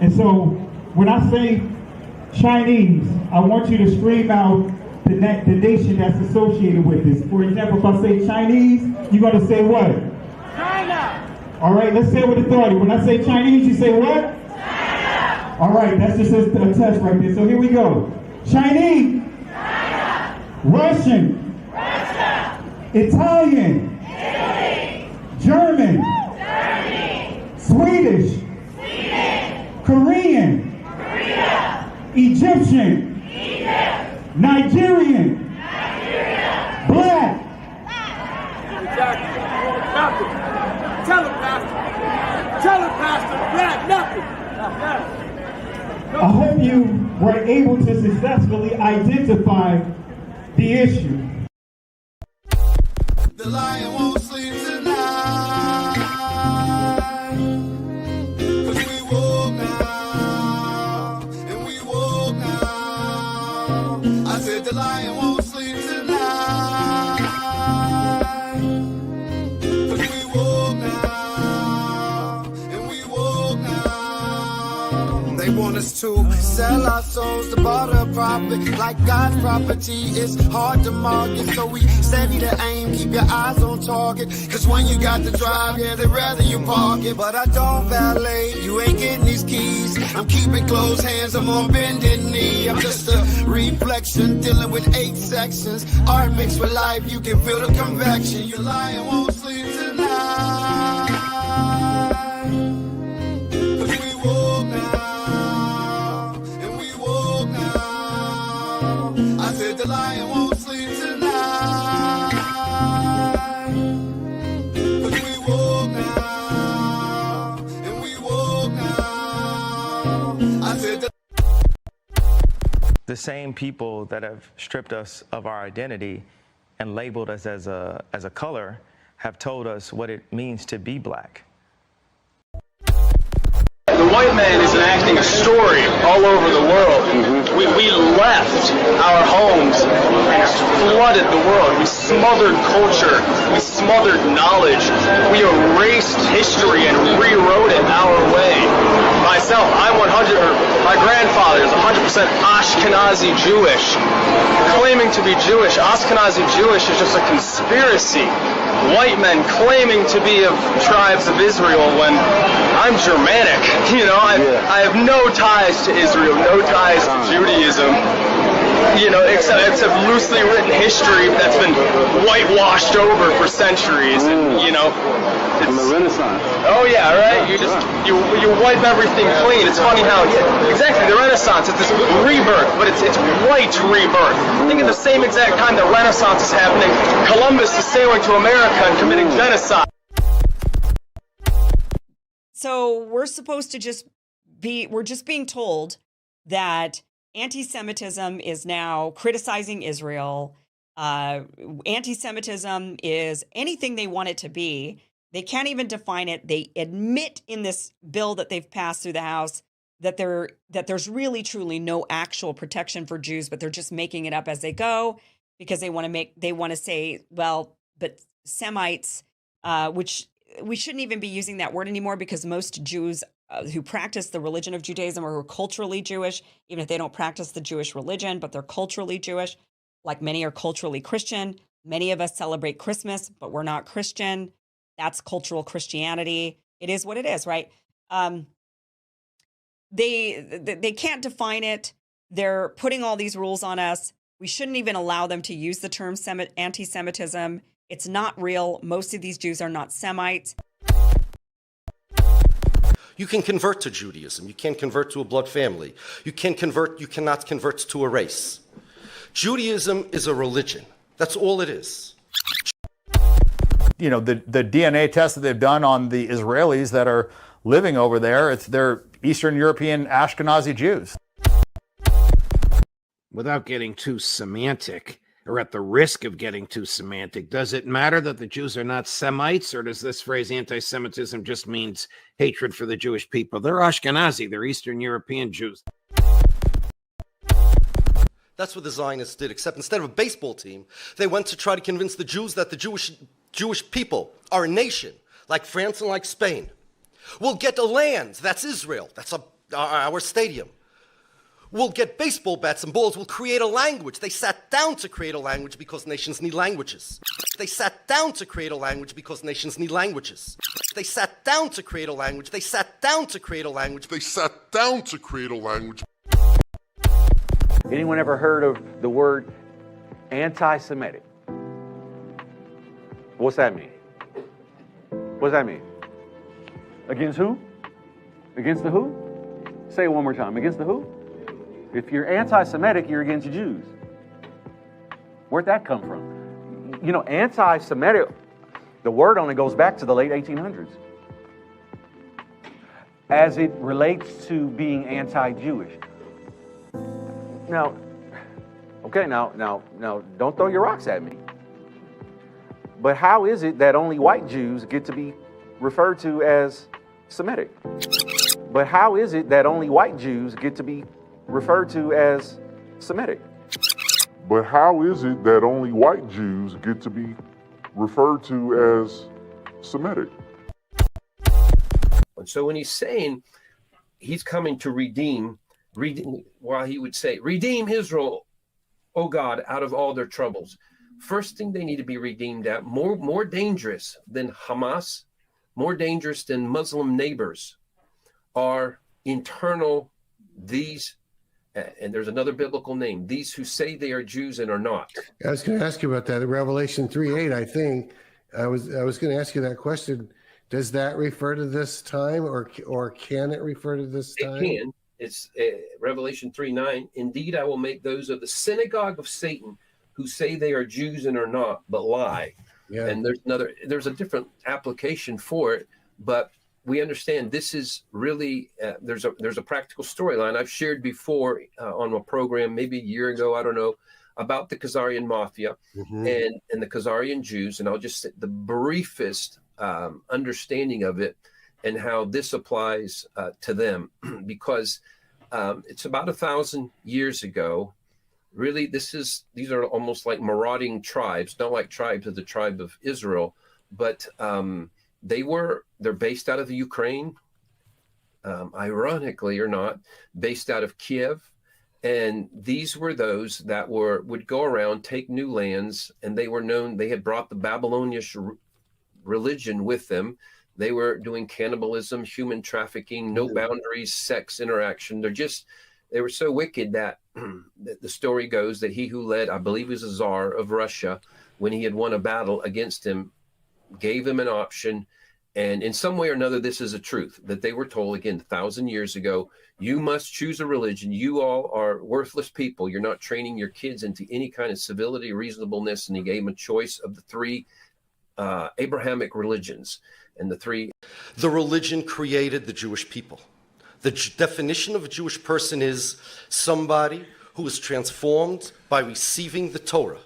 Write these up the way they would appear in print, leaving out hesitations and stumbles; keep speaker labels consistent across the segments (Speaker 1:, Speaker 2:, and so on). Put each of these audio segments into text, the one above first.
Speaker 1: And so when I say Chinese, I want you to scream out the nation that's associated with this. For example, if I say Chinese, you're going to say what?
Speaker 2: China!
Speaker 1: All right, let's say it with authority. When I say Chinese, you say what?
Speaker 2: China!
Speaker 1: All right, that's just a test right there. So here we go. Chinese.
Speaker 2: China!
Speaker 1: Russian.
Speaker 2: Russia!
Speaker 1: Italian.
Speaker 2: Italy!
Speaker 1: German.
Speaker 2: Germany!
Speaker 1: Swedish.
Speaker 2: Sweden!
Speaker 1: Korean.
Speaker 2: Korea!
Speaker 1: Egyptian.
Speaker 2: Egypt!
Speaker 1: Nigerian.
Speaker 2: Nigeria!
Speaker 1: Black.
Speaker 3: Exactly. Nothing. Tell him, Pastor. Tell him, Pastor. Yeah, nothing.
Speaker 1: I hope you were able to successfully identify the issue.
Speaker 4: The lion won't sleep tonight, 'cause we woke now, and we woke now. I said the lion won't sleep tonight, 'cause we woke now, and we woke now. They want us to sell our souls to barter profit, like God's property. It's hard to market, so we steady to aim, keep your eyes on target. 'Cause when you got to drive, yeah, they'd rather you park it. But I don't valet, you ain't getting these keys. I'm keeping closed hands, I'm on bended knee. I'm just a reflection, dealing with 8 sections. Art mixed with life, you can feel the convection. Your lion won't sleep tonight, 'cause we woke now, and we woke now. I said the lion won't sleep tonight, 'cause we woke now, and we woke now. I said
Speaker 5: the same people that have stripped us of our identity and labeled us as a color have told us what it means to be black.
Speaker 6: The white man is enacting a story all over the world. We left our homes and flooded the world. We smothered culture. We smothered knowledge. We erased history and rewrote it our way. Myself, my grandfather is 100% Ashkenazi Jewish. Claiming to be Jewish, Ashkenazi Jewish is just a conspiracy. White men claiming to be of tribes of Israel when I'm Germanic. You know, I have no ties to Israel, no ties to Judaism. You know, except loosely written history that's been whitewashed over for centuries. And, you know,
Speaker 7: from the Renaissance.
Speaker 6: Oh yeah, right. You wipe everything clean. It's funny how exactly the Renaissance. It's this rebirth, but it's white rebirth. I think at the same exact time the Renaissance is happening, Columbus is sailing to America and committing genocide.
Speaker 8: So we're supposed to we're just being told that anti-Semitism is now criticizing Israel. Anti-Semitism is anything they want it to be. They can't even define it. They admit in this bill that they've passed through the House that there's really truly no actual protection for Jews, but they're just making it up as they go because they want to say, well, but Semites, which we shouldn't even be using that word anymore because most Jews who practice the religion of Judaism are culturally Jewish, even if they don't practice the Jewish religion, but they're culturally Jewish. Like many are culturally Christian. Many of us celebrate Christmas, but we're not Christian. That's cultural Christianity. It is what it is, right? They can't define it. They're putting all these rules on us. We shouldn't even allow them to use the term anti-Semitism. It's not real. Most of these Jews are not Semites.
Speaker 9: You can convert to Judaism. You can't convert to a blood family. You cannot convert to a race. Judaism is a religion. That's all it is.
Speaker 10: You know, the DNA test that they've done on the Israelis that are living over there, they're Eastern European Ashkenazi Jews.
Speaker 11: Without getting too semantic, or at the risk of getting too semantic, does it matter that the Jews are not Semites, or does this phrase anti-Semitism just means hatred for the Jewish people? They're Ashkenazi, they're Eastern European Jews.
Speaker 9: That's what the Zionists did, except instead of a baseball team, they went to try to convince the Jews that the Jewish people are a nation, like France and like Spain. We'll get a land, that's Israel. our stadium. We'll get baseball bats and balls. We'll create a language. They sat down to create a language because nations need languages. They sat down to create a language because nations need languages. They sat down to create a language. They sat down to create a language. They sat down to create a language.
Speaker 7: Anyone ever heard of the word anti-Semitic? What's that mean? What does that mean? Against who? Against the who? Say it one more time. Against the who? If you're anti-Semitic, you're against Jews. Where'd that come from? You know, anti-Semitic, the word only goes back to the late 1800s. As it relates to being anti-Jewish. Now, okay, now, don't throw your rocks at me. But how is it that only white Jews get to be referred to as Semitic? But how is it that only white Jews get to be referred to as Semitic?
Speaker 12: But how is it that only white Jews get to be referred to as Semitic?
Speaker 13: And so when he's saying he's coming to redeem, while he would say, redeem Israel, O God, out of all their troubles. First thing they need to be redeemed at, more dangerous than Hamas, more dangerous than Muslim neighbors, are internal, these, and there's another biblical name, these who say they are Jews and are not.
Speaker 14: I was going to ask you about that. Revelation 3:8, I think. I was going to ask you that question. Does that refer to this time, or can it refer to this time?
Speaker 13: It can. It's Revelation 3:9. Indeed, I will make those of the synagogue of Satan who say they are Jews and are not, but lie. Yeah. And there's a different application for it, but we understand this is really there's a practical storyline I've shared before on a program maybe a year ago, I don't know, about the Khazarian mafia and the Khazarian Jews, and I'll just say the briefest understanding of it and how this applies to them, because it's about 1,000 years ago. Really, these are almost like marauding tribes, not like tribes of the tribe of Israel, but they're based out of the Ukraine, ironically or not, based out of Kiev. And these were those that would go around, take new lands, and they were known, they had brought the Babylonian religion with them. They were doing cannibalism, human trafficking, no boundaries, sex interaction. They were so wicked that the story goes that he who led, I believe he was a Tsar of Russia, when he had won a battle against him, gave him an option. And in some way or another, this is a truth that they were told, again, 1,000 years ago, you must choose a religion. You all are worthless people. You're not training your kids into any kind of civility, reasonableness. And he gave them a choice of the three Abrahamic religions. And
Speaker 9: the religion created the Jewish people. The definition of a Jewish person is somebody who is transformed by receiving the Torah.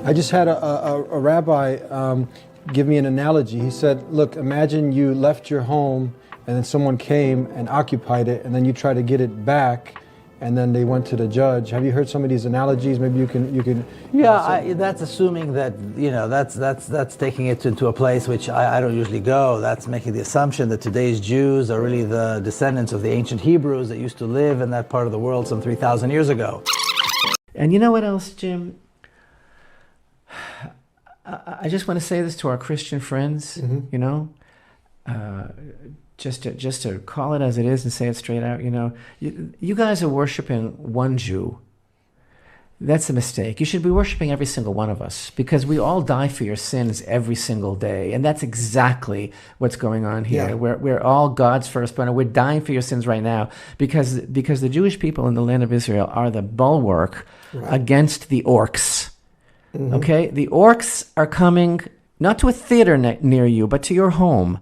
Speaker 15: I just had a rabbi give me an analogy. He said, look, imagine you left your home and then someone came and occupied it, and then you try to get it back, and then they went to the judge. Have you heard some of these analogies? Maybe you can.
Speaker 16: Yeah, that's assuming that, that's taking it into a place which I don't usually go. That's making the assumption that today's Jews are really the descendants of the ancient Hebrews that used to live in that part of the world some 3,000 years ago.
Speaker 17: And you know what else, Jim? I just want to say this to our Christian friends, just to call it as it is and say it straight out, you guys are worshiping one Jew. That's a mistake. You should be worshiping every single one of us, because we all die for your sins every single day. And that's exactly what's going on here. Yeah. We're all God's firstborn, and we're dying for your sins right now because the Jewish people in the land of Israel are the bulwark against the orcs. Mm-hmm. Okay? The orcs are coming not to a theater near you, but to your home.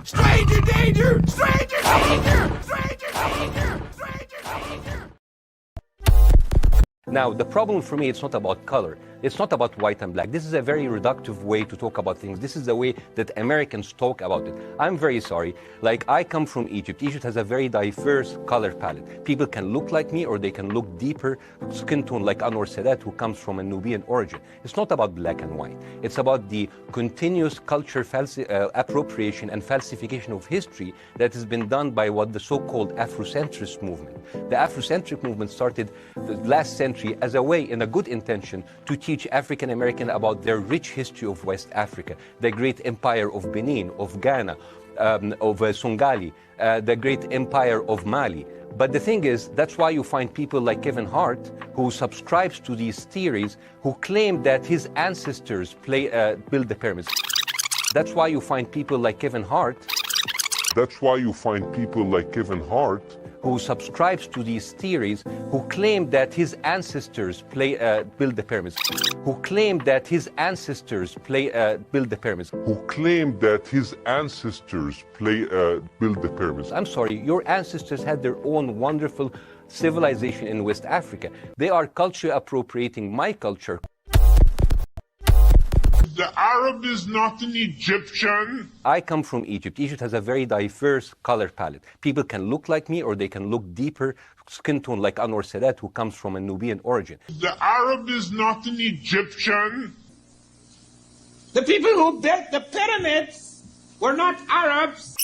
Speaker 3: Stranger danger! Stranger danger! Stranger danger! Stranger danger!
Speaker 18: Now, the problem for me, it's not about color. It's not about white and black. This is a very reductive way to talk about things. This is the way that Americans talk about it. I'm very sorry. Like, I come from Egypt. Egypt has a very diverse color palette. People can look like me or they can look deeper skin tone like Anwar Sadat, who comes from a Nubian origin. It's not about black and white. It's about the continuous culture appropriation and falsification of history that has been done by what the so-called Afrocentrist movement. The Afrocentric movement started the last century as a way, in a good intention, to teach African American about their rich history of West Africa, the great empire of Benin, of Ghana, of Songhali, the great empire of Mali. But the thing is, that's why you find people like Kevin Hart, who subscribes to these theories, who claim that his ancestors built the pyramids. That's why you find people like Kevin Hart.
Speaker 12: That's why you find people like Kevin Hart,
Speaker 18: who subscribes to these theories, who claim that his ancestors built the pyramids, who claim that his ancestors built the pyramids,
Speaker 12: who claim that his ancestors built the pyramids.
Speaker 18: I'm sorry, your ancestors had their own wonderful civilization in West Africa. They are culture appropriating my culture.
Speaker 12: The Arab is not an Egyptian.
Speaker 18: I come from Egypt. Egypt has a very diverse color palette. People can look like me or they can look deeper skin tone like Anwar Sadat, who comes from a Nubian origin.
Speaker 12: The Arab is not an Egyptian.
Speaker 3: The people who built the pyramids were not Arabs.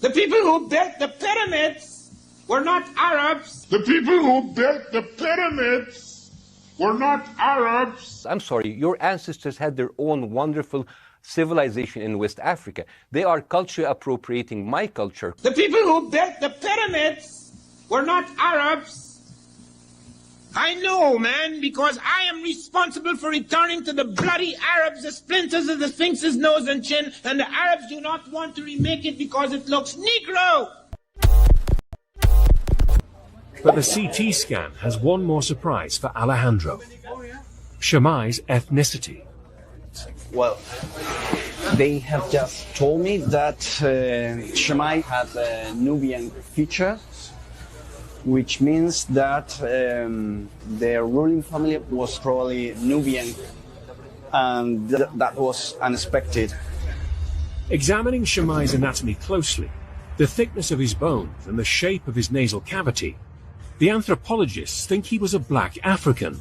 Speaker 3: The people who built the pyramids were not Arabs.
Speaker 12: The people who built the pyramids were not Arabs.
Speaker 18: I'm sorry, your ancestors had their own wonderful civilization in West Africa. They are culture appropriating my culture.
Speaker 3: The people who built the pyramids were not Arabs. I know, man, because I am responsible for returning to the bloody Arabs the splinters of the Sphinx's nose and chin, and the Arabs do not want to remake it because it looks Negro.
Speaker 19: But the CT scan has one more surprise for Alejandro. Shammai's ethnicity.
Speaker 20: Well, they have just told me that Shammai has Nubian features, which means that their ruling family was probably Nubian, and that was unexpected.
Speaker 19: Examining Shammai's anatomy closely, the thickness of his bones and the shape of his nasal cavity, the anthropologists think he was a black African,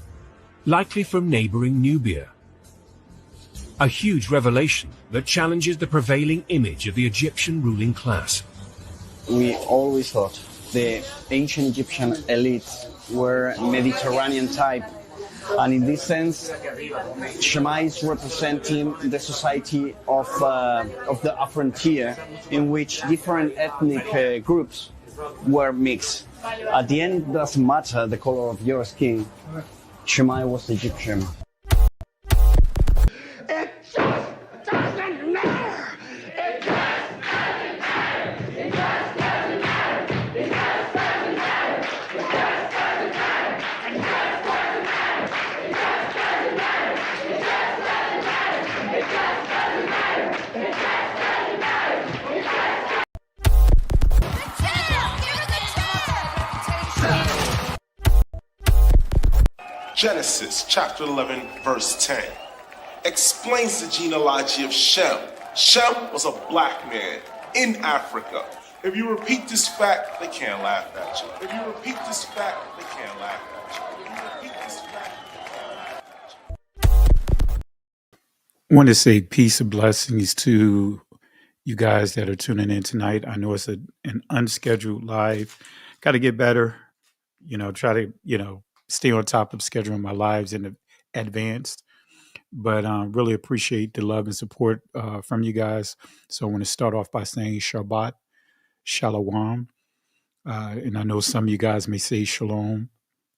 Speaker 19: likely from neighboring Nubia. A huge revelation that challenges the prevailing image of the Egyptian ruling class.
Speaker 20: We always thought the ancient Egyptian elite were Mediterranean type, and in this sense, Shammai is representing the society of the frontier, in which different ethnic groups were mixed. At the end, it doesn't matter the color of your skin. Shammai was Egyptian.
Speaker 3: It just doesn't matter. It just doesn't matter. It just doesn't matter. It just doesn't matter. It just doesn't matter. It just doesn't matter. It just doesn't matter. It just doesn't matter. It just doesn't matter. It just doesn't matter. It just
Speaker 21: Genesis chapter 11 verse 10 explains the genealogy of Shem. Shem was a black man in Africa. If you repeat this fact, they can't laugh at you. If you repeat this fact, they can't laugh at you. If you repeat this fact, they can't laugh at you.
Speaker 22: I want to say peace and blessings to you guys that are tuning in tonight. I know it's an unscheduled live. Got to get better, try to, stay on top of scheduling my lives in advance. But really appreciate the love and support from you guys. So I want to start off by saying Shabbat, Shalom. And I know some of you guys may say Shalom,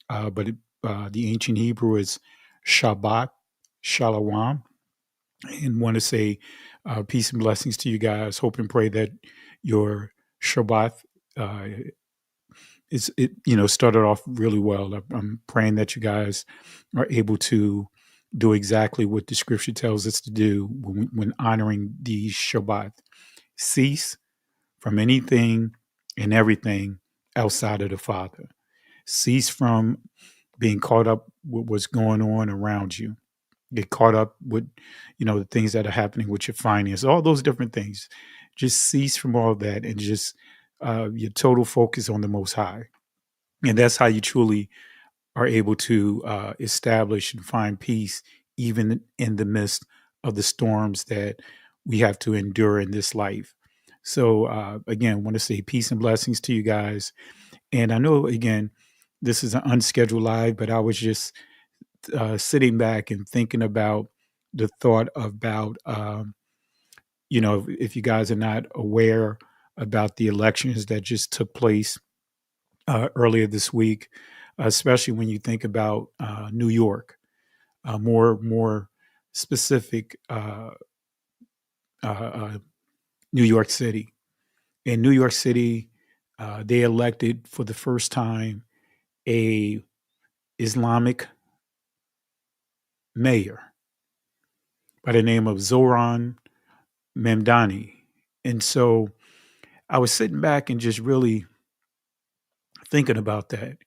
Speaker 22: but the ancient Hebrew is Shabbat, Shalom. And want to say peace and blessings to you guys. Hope and pray that your Shabbat started off really well. I'm praying that you guys are able to do exactly what the scripture tells us to do when honoring the Shabbat. Cease from anything and everything outside of the Father. Cease from being caught up with what's going on around you. get caught up with, the things that are happening with your finance, all those different things. Just cease from all that and just your total focus on the Most High. And that's how you truly are able to establish and find peace, even in the midst of the storms that we have to endure in this life. So, again, want to say peace and blessings to you guys. And I know, again, this is an unscheduled live, but I was just sitting back and thinking about the thought about, if you guys are not aware about the elections that just took place earlier this week, especially when you think about New York, more specific, New York City. In New York City, they elected for the first time a Islamic mayor by the name of Zohran Mamdani. And so I was sitting back and just really thinking about that,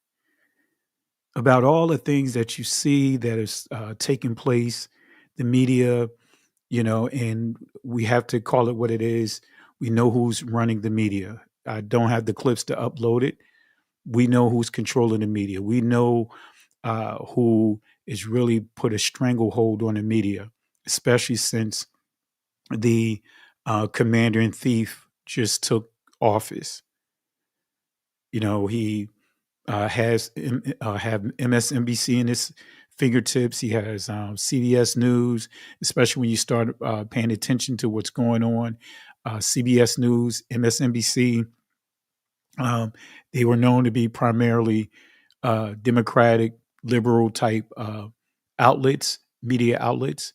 Speaker 22: about all the things that you see that is taking place, the media, and we have to call it what it is. We know who's running the media. I don't have the clips to upload it. We know who's controlling the media. We know who is really put a stranglehold on the media, especially since the commander in chief just took office. He have MSNBC in his fingertips. He has CBS News, especially when you start paying attention to what's going on. CBS News, MSNBC, they were known to be primarily Democratic, liberal type outlets, media outlets.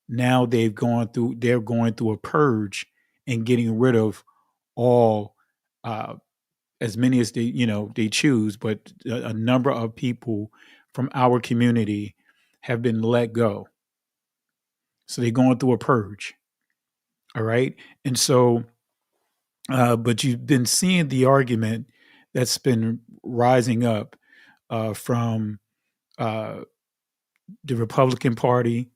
Speaker 22: Now they're going through a purge and getting rid of all, as many as they choose, but a number of people from our community have been let go. So they're going through a purge. All right. And so, but you've been seeing the argument that's been rising up from the Republican Party,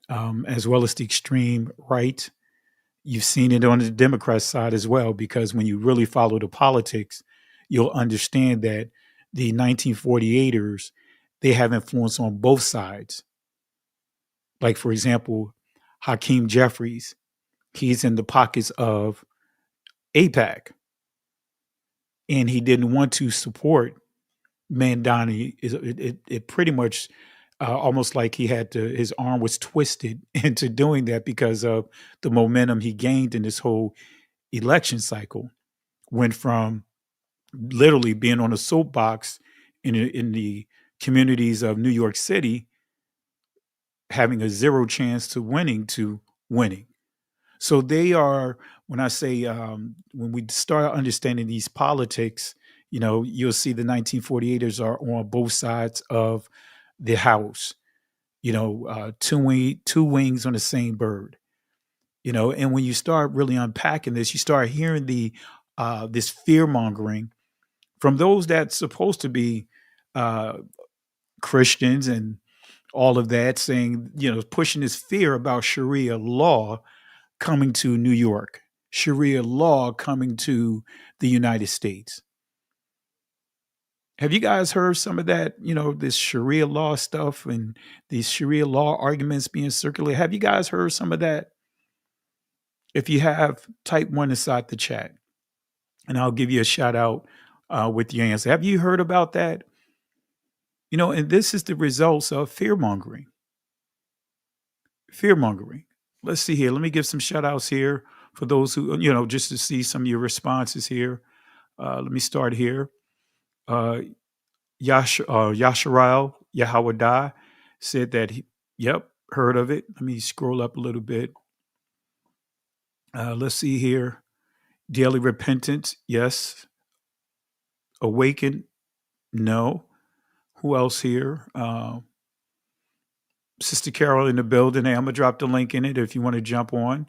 Speaker 22: as well as the extreme right. You've seen it on the Democrat side as well, because when you really follow the politics, you'll understand that the 1948ers, they have influence on both sides. Like, for example, Hakeem Jeffries, he's in the pockets of AIPAC, and he didn't want to support Mamdani. It pretty much almost like he had to, his arm was twisted into doing that because of the momentum he gained in this whole election cycle. Went from literally being on a soapbox in the communities of New York City, having a zero chance to winning. So they are, when I say, when we start understanding these politics, you'll see the 1948ers are on both sides of the house, two wings on the same bird, and when you start really unpacking this, you start hearing this fear mongering from those that's supposed to be Christians and all of that, saying, pushing this fear about Sharia law coming to New York, Sharia law coming to the United States. Have you guys heard some of that, this Sharia law stuff and these Sharia law arguments being circulated? Have you guys heard some of that? If you have, type 1 inside the chat, and I'll give you a shout out with your answer. Have you heard about that? And this is the results of fear mongering. Fear mongering. Let's see here. Let me give some shout outs here for those who, just to see some of your responses here. Let me start here. Yasharal Yahawadai said that, yep, heard of it. Let me scroll up a little bit. Let's see here. Daily repentance, yes. Awaken, no. Who else here? Sister Carol in the building. Hey, I'm going to drop the link in it if you want to jump on.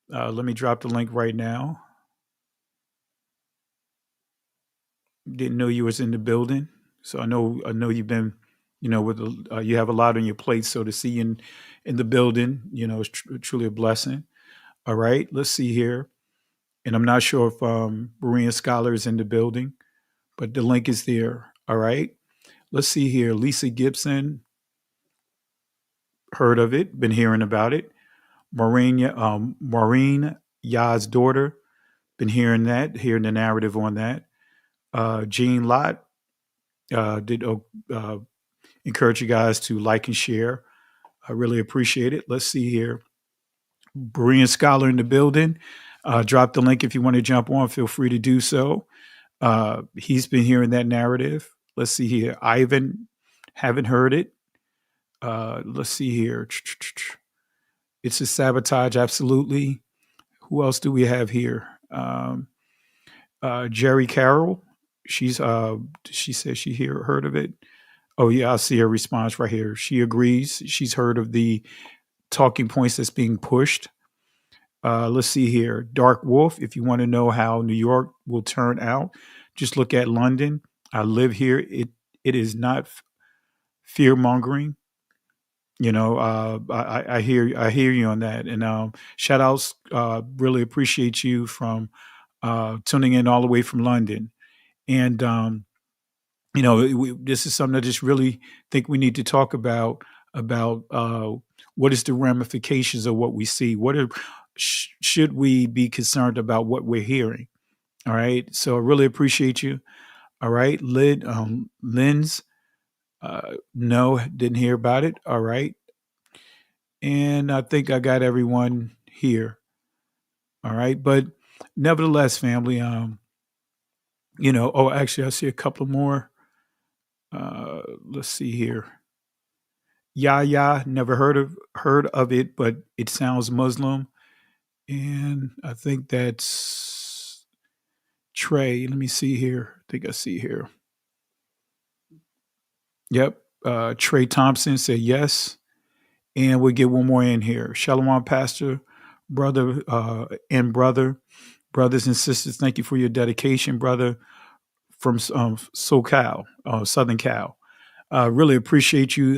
Speaker 22: Let me drop the link right now. Didn't know you was in the building. So I know you've been with you have a lot on your plate. So to see you in the building, is truly a blessing. All right, let's see here. And I'm not sure if Berean Scholar is in the building, but the link is there. All right. Let's see here. Lisa Gibson, heard of it, been hearing about it. Maureen Ya's daughter, been hearing the narrative on that. Jean Lott did encourage you guys to like and share. I really appreciate it. Let's see here. Berean Scholar in the building. Drop the link if you want to jump on. Feel free to do so. He's been hearing that narrative. Let's see here. Ivan, haven't heard it. Let's see here. It's a sabotage, absolutely. Who else do we have here? Jerry Carroll. She says she heard of it. Oh yeah, I see her response right here. She agrees. She's heard of the talking points that's being pushed. Let's see here. Dark Wolf, if you want to know how New York will turn out, just look at London. I live here. It is not fear mongering. I hear you on that. And shout outs. Really appreciate you from tuning in all the way from London. And this is something I just really think we need to talk about what is the ramifications of what we see. Should we be concerned about what we're hearing? All right. So I really appreciate you. All right. Lynn's, no, didn't hear about it. All right. And I think I got everyone here. All right. But nevertheless, family, actually I see a couple more. Let's see here. Yahya, never heard of it, but it sounds Muslim. And I think that's Trey. Let me see here. I think I see here. Yep. Trey Thompson said yes. And we'll get one more in here. Shalom, Pastor, brother, brothers and sisters. Thank you for your dedication, brother, from SoCal, Southern Cal. Really appreciate you,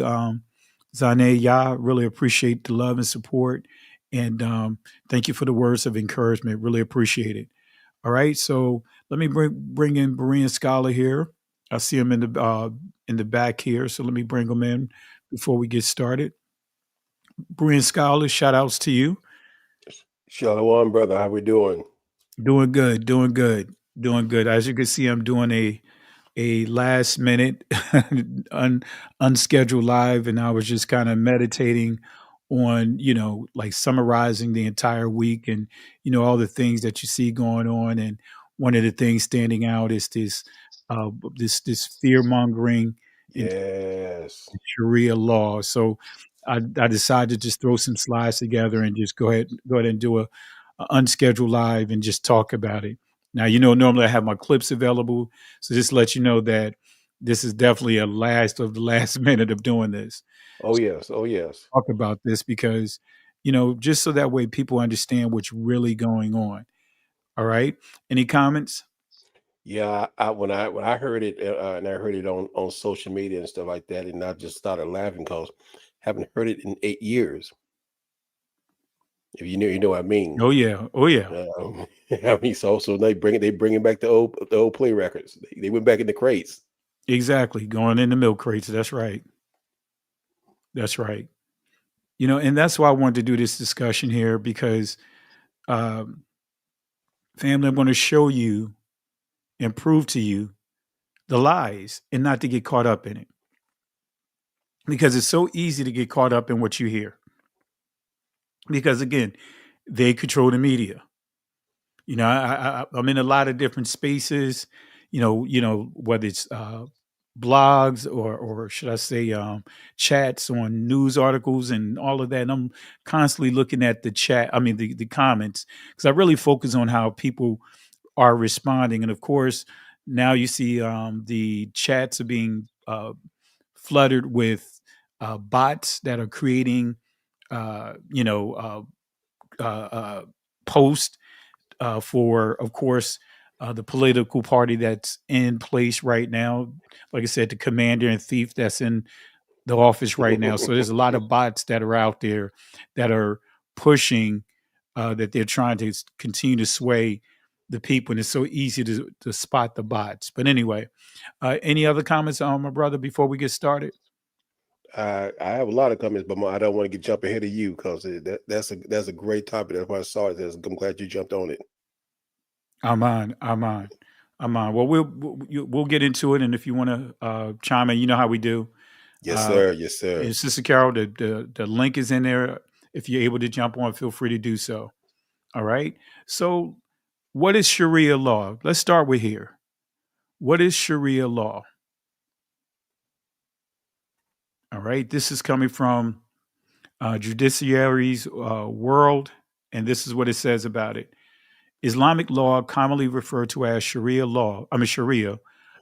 Speaker 22: Zane Yah. Really appreciate the love and support. And thank you for the words of encouragement. Really appreciate it. All right. So let me bring in Berean Scholar here. I see him in the back here. So let me bring him in before we get started. Berean Scholar, shout outs to you.
Speaker 1: Shalom, brother. How we doing?
Speaker 22: Doing good. As you can see, I'm doing a last minute unscheduled live, and I was just kind of meditating on, like summarizing the entire week and, all the things that you see going on. And one of the things standing out is this fear mongering in Sharia law. So I decided to just throw some slides together and just go ahead and do a unscheduled live and just talk about it. Now, normally I have my clips available. So just let you know that this is definitely a last minute of doing this.
Speaker 1: Oh, yes.
Speaker 22: Talk about this because, just so that way people understand what's really going on. All right. Any comments?
Speaker 1: Yeah, when I heard it and I heard it on social media and stuff like that, and I just started laughing because I haven't heard it in 8 years. If you know what I mean.
Speaker 22: Oh yeah.
Speaker 1: I mean, so they bringing back the old play records. They went back in the crates.
Speaker 22: Exactly, going in the milk crates. That's right. And that's why I wanted to do this discussion here because, family, I'm going to show you and prove to you the lies and not to get caught up in it. Because it's so easy to get caught up in what you hear. Because again, they control the media. I'm in a lot of different spaces, whether it's blogs or should I say chats on news articles and all of that. And I'm constantly looking at the comments, because I really focus on how people are responding. And of course, now you see the chats are being flooded with bots that are creating, posts for, of course, the political party that's in place right now. Like I said, the commander and thief that's in the office right now. So there's a lot of bots that are out there that are pushing that they're trying to continue to sway the people, and it's so easy to spot the bots. But anyway, any other comments on my brother before we get started?
Speaker 1: I have a lot of comments, but I don't want to jump ahead of you because that's a great topic. That's why I saw it. I'm glad you jumped on it.
Speaker 22: I'm on. Well, we'll get into it, and if you want to chime in, you know how we do.
Speaker 1: Yes, sir. Yes, sir.
Speaker 22: And Sister Carol, the link is in there. If you're able to jump on, feel free to do so. All right. So, what is Sharia law? Let's start with here. What is Sharia law? All right. This is coming from Judiciary's World, and this is what it says about it. Islamic law, commonly referred to as Sharia,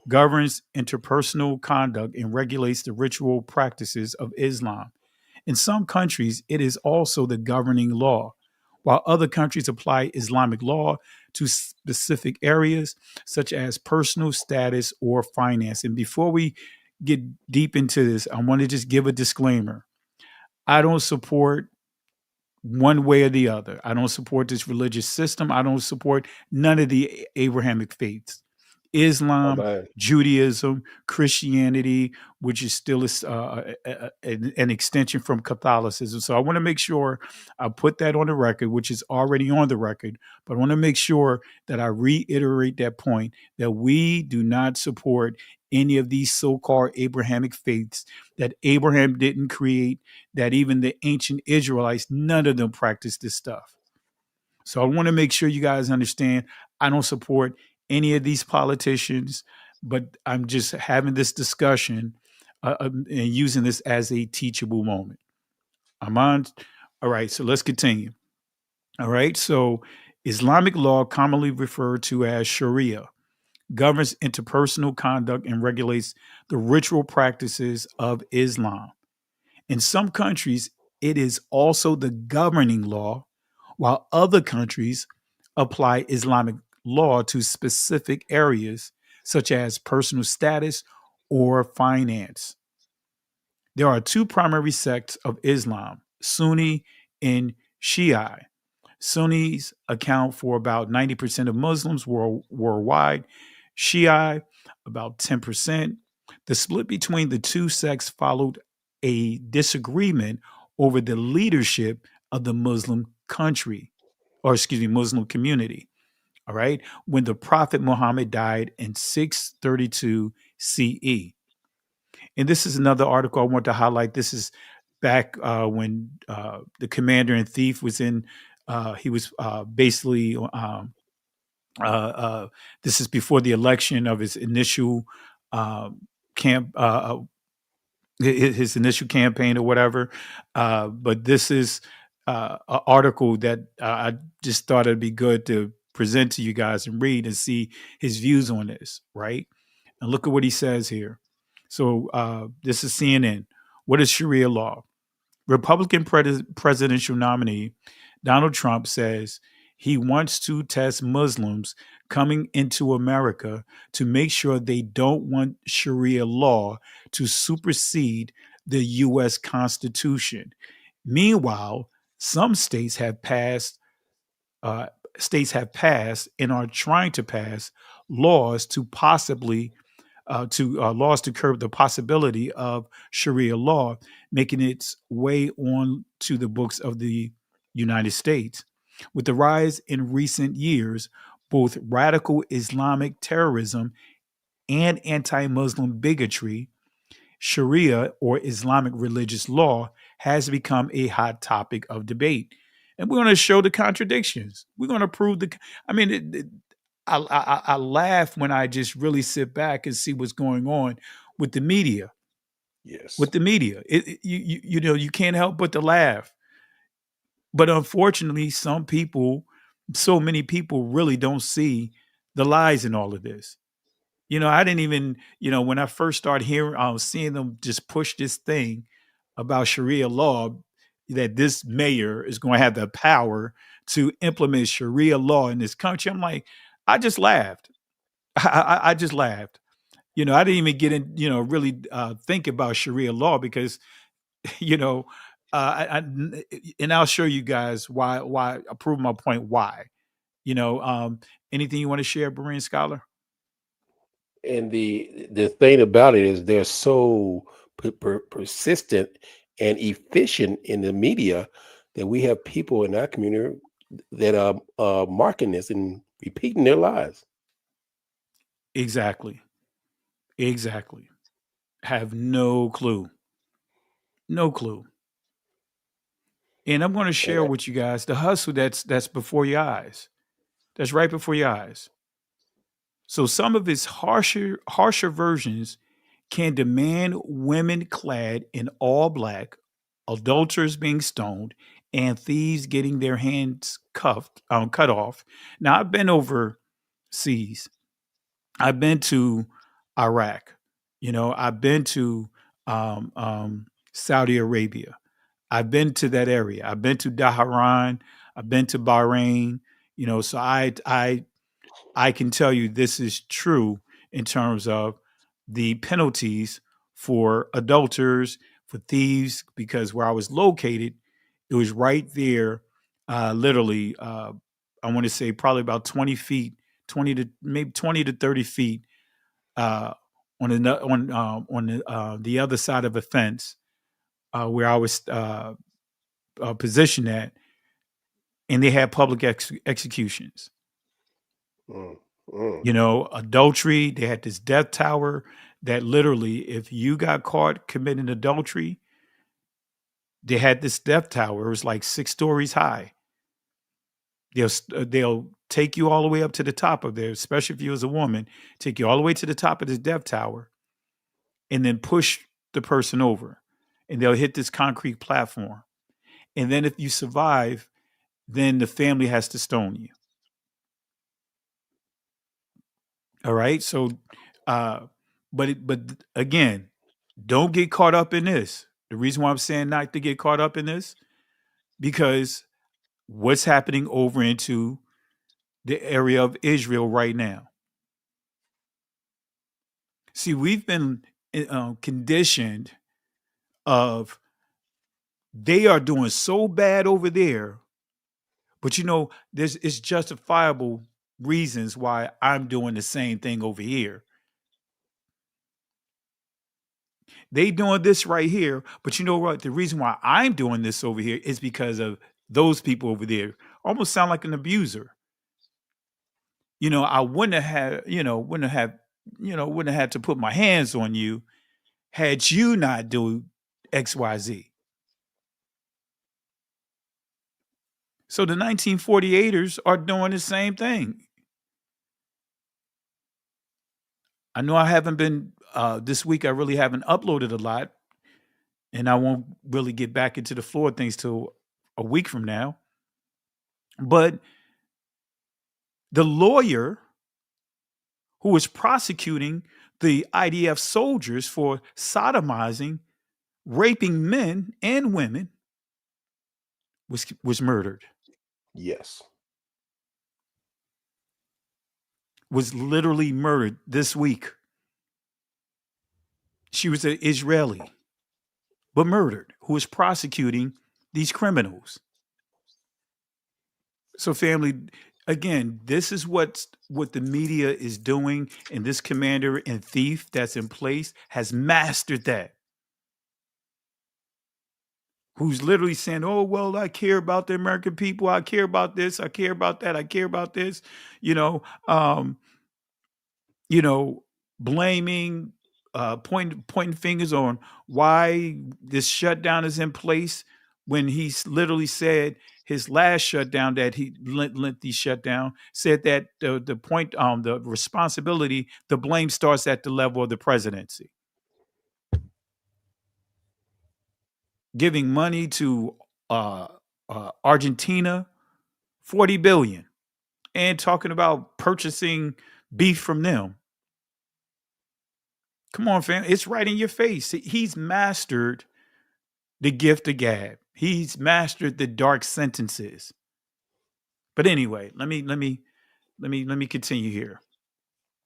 Speaker 22: governs interpersonal conduct and regulates the ritual practices of Islam. In some countries, it is also the governing law, while other countries apply Islamic law to specific areas such as personal status or finance. And before we get deep into this, I want to just give a disclaimer. I don't support one way or the other. I don't support this religious system. I don't support none of the Abrahamic faiths. Islam, Judaism, Christianity, which is still an extension from Catholicism. So I want to make sure I put that on the record, which is already on the record, but I want to make sure that I reiterate that point, that we do not support any of these so-called Abrahamic faiths that Abraham didn't create, that even the ancient Israelites, none of them practiced this stuff. So I want to make sure you guys understand I don't support any of these politicians, but I'm just having this discussion and using this as a teachable moment. I'm on. All right, so let's continue. All right, so Islamic law, commonly referred to as Sharia, governs interpersonal conduct and regulates the ritual practices of Islam. In some countries, it is also the governing law, while other countries apply Islamic law to specific areas such as personal status or finance. There are two primary sects of Islam, Sunni and Shia. Sunnis account for about 90% of Muslims worldwide, Shia about 10%. The split between the two sects followed a disagreement over the leadership of the Muslim community. All right, when the Prophet Muhammad died in 632 CE. And this is another article I want to highlight. This is back when the commander in chief was in. He was basically. This is before the election of his initial camp. His initial campaign or whatever. But this is an article that I just thought it'd be good to present to you guys and read and see his views on this, right? And look at what he says here. So this is CNN. What is Sharia law? Republican presidential nominee Donald Trump says he wants to test Muslims coming into America to make sure they don't want Sharia law to supersede the U.S. Constitution. Meanwhile, some states have passed and are trying to pass laws to laws to curb the possibility of Sharia law making its way on to the books of the United States. With the rise in recent years, both radical Islamic terrorism and anti-Muslim bigotry, Sharia or Islamic religious law has become a hot topic of debate. And we're going to show the contradictions. We're going to prove I laugh when I just really sit back and see what's going on with the media.
Speaker 1: Yes.
Speaker 22: With the media. You know, you can't help but to laugh. But unfortunately, so many people really don't see the lies in all of this. You know, I didn't even, when I first started seeing them just push this thing about Sharia law, that this mayor is going to have the power to implement Sharia law in this country. I'm like, I just laughed. I just laughed. I didn't even get in, really think about Sharia law because, you know, and I'll show you guys why I prove my point. Why, anything you want to share, Berean Scholar?
Speaker 1: And the thing about it is they're so persistent and efficient in the media that we have people in our community that are marking this and repeating their lies.
Speaker 22: Exactly. Have no clue. No clue. And I'm going to share
Speaker 1: And
Speaker 22: with you guys the hustle that's before your eyes. That's right before your eyes. So some of its harsher versions can demand women clad in all black, adulterers being stoned, and thieves getting their hands cut off. Now I've been overseas. I've been to Iraq. I've been to Saudi Arabia. I've been to that area. I've been to Dhahran. I've been to Bahrain. So I can tell you this is true in terms of the penalties for adulterers, for thieves, because where I was located, it was right there, literally, I want to say probably about 20 feet, 20 to maybe 20 to 30 feet on the other side of a fence where I was positioned at, and they had public executions. Adultery. They had this death tower that literally, if you got caught committing adultery, they had this death tower. It was like 6 stories high. They'll take you all the way up to the top of there, especially if you was a woman, take you all the way to the top of this death tower and then push the person over. And they'll hit this concrete platform. And then if you survive, then the family has to stone you. All right. So, but again, don't get caught up in this. The reason why I'm saying not to get caught up in this, because what's happening over into the area of Israel right now. See, we've been conditioned of they are doing so bad over there, but it's justifiable reasons why I'm doing the same thing over here. They doing this right here, but you know what? The reason why I'm doing this over here is because of those people over there. Almost sound like an abuser. I wouldn't have had to put my hands on you had you not do XYZ. So the 1948ers are doing the same thing. I know I haven't been this week. I really haven't uploaded a lot, and I won't really get back into the floor of things till a week from now. But the lawyer who was prosecuting the IDF soldiers for sodomizing, raping men and women was murdered.
Speaker 1: Yes.
Speaker 22: Was literally murdered this week. She was an Israeli, but murdered, who was prosecuting these criminals. So family, again, this is what the media is doing, and this commander and thief that's in place has mastered that. Who's literally saying, oh, well, I care about the American people. I care about this. I care about that. I care about this. Blaming, pointing fingers on why this shutdown is in place when he's literally said his last shutdown that he lengthy shutdown said that the point, the responsibility, the blame starts at the level of the presidency. Giving money to Argentina, $40 billion, and talking about purchasing beef from them. Come on, fam. It's right in your face. He's mastered the gift of gab. He's mastered the dark sentences. But anyway, let me continue here.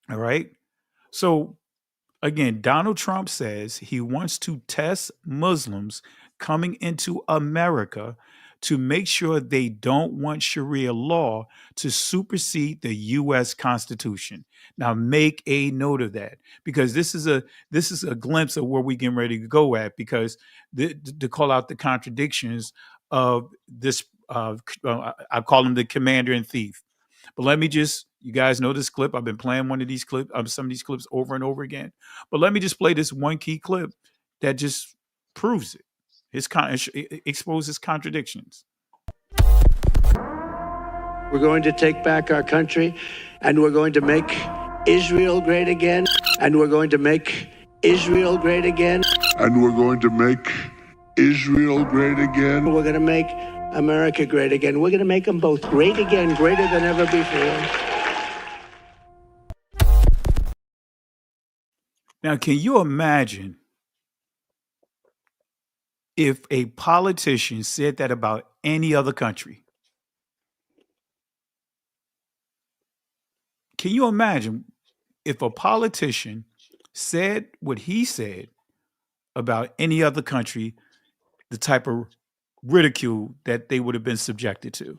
Speaker 22: All right. So Again, Donald Trump says he wants to test Muslims coming into America to make sure they don't want Sharia law to supersede the U.S. Constitution. Now, make a note of that, because this is a glimpse of where we getting ready to go at. Because to call out the contradictions of this, I call him the commander in thief. But let me just, you guys know this clip. I've been playing one of these clips, some of these clips over and over again. But let me just play this one key clip that just proves it. It exposes contradictions.
Speaker 2: We're going to take back our country, and we're going to make Israel great again, and we're going to make Israel great again,
Speaker 12: And we're going to make Israel great again.
Speaker 2: we're going to make America great again. We're going to make them both great again, greater than ever before.
Speaker 22: Now, can you imagine if a politician said that about any other country? Can you imagine if a politician said what he said about any other country, the type of ridicule that they would have been subjected to?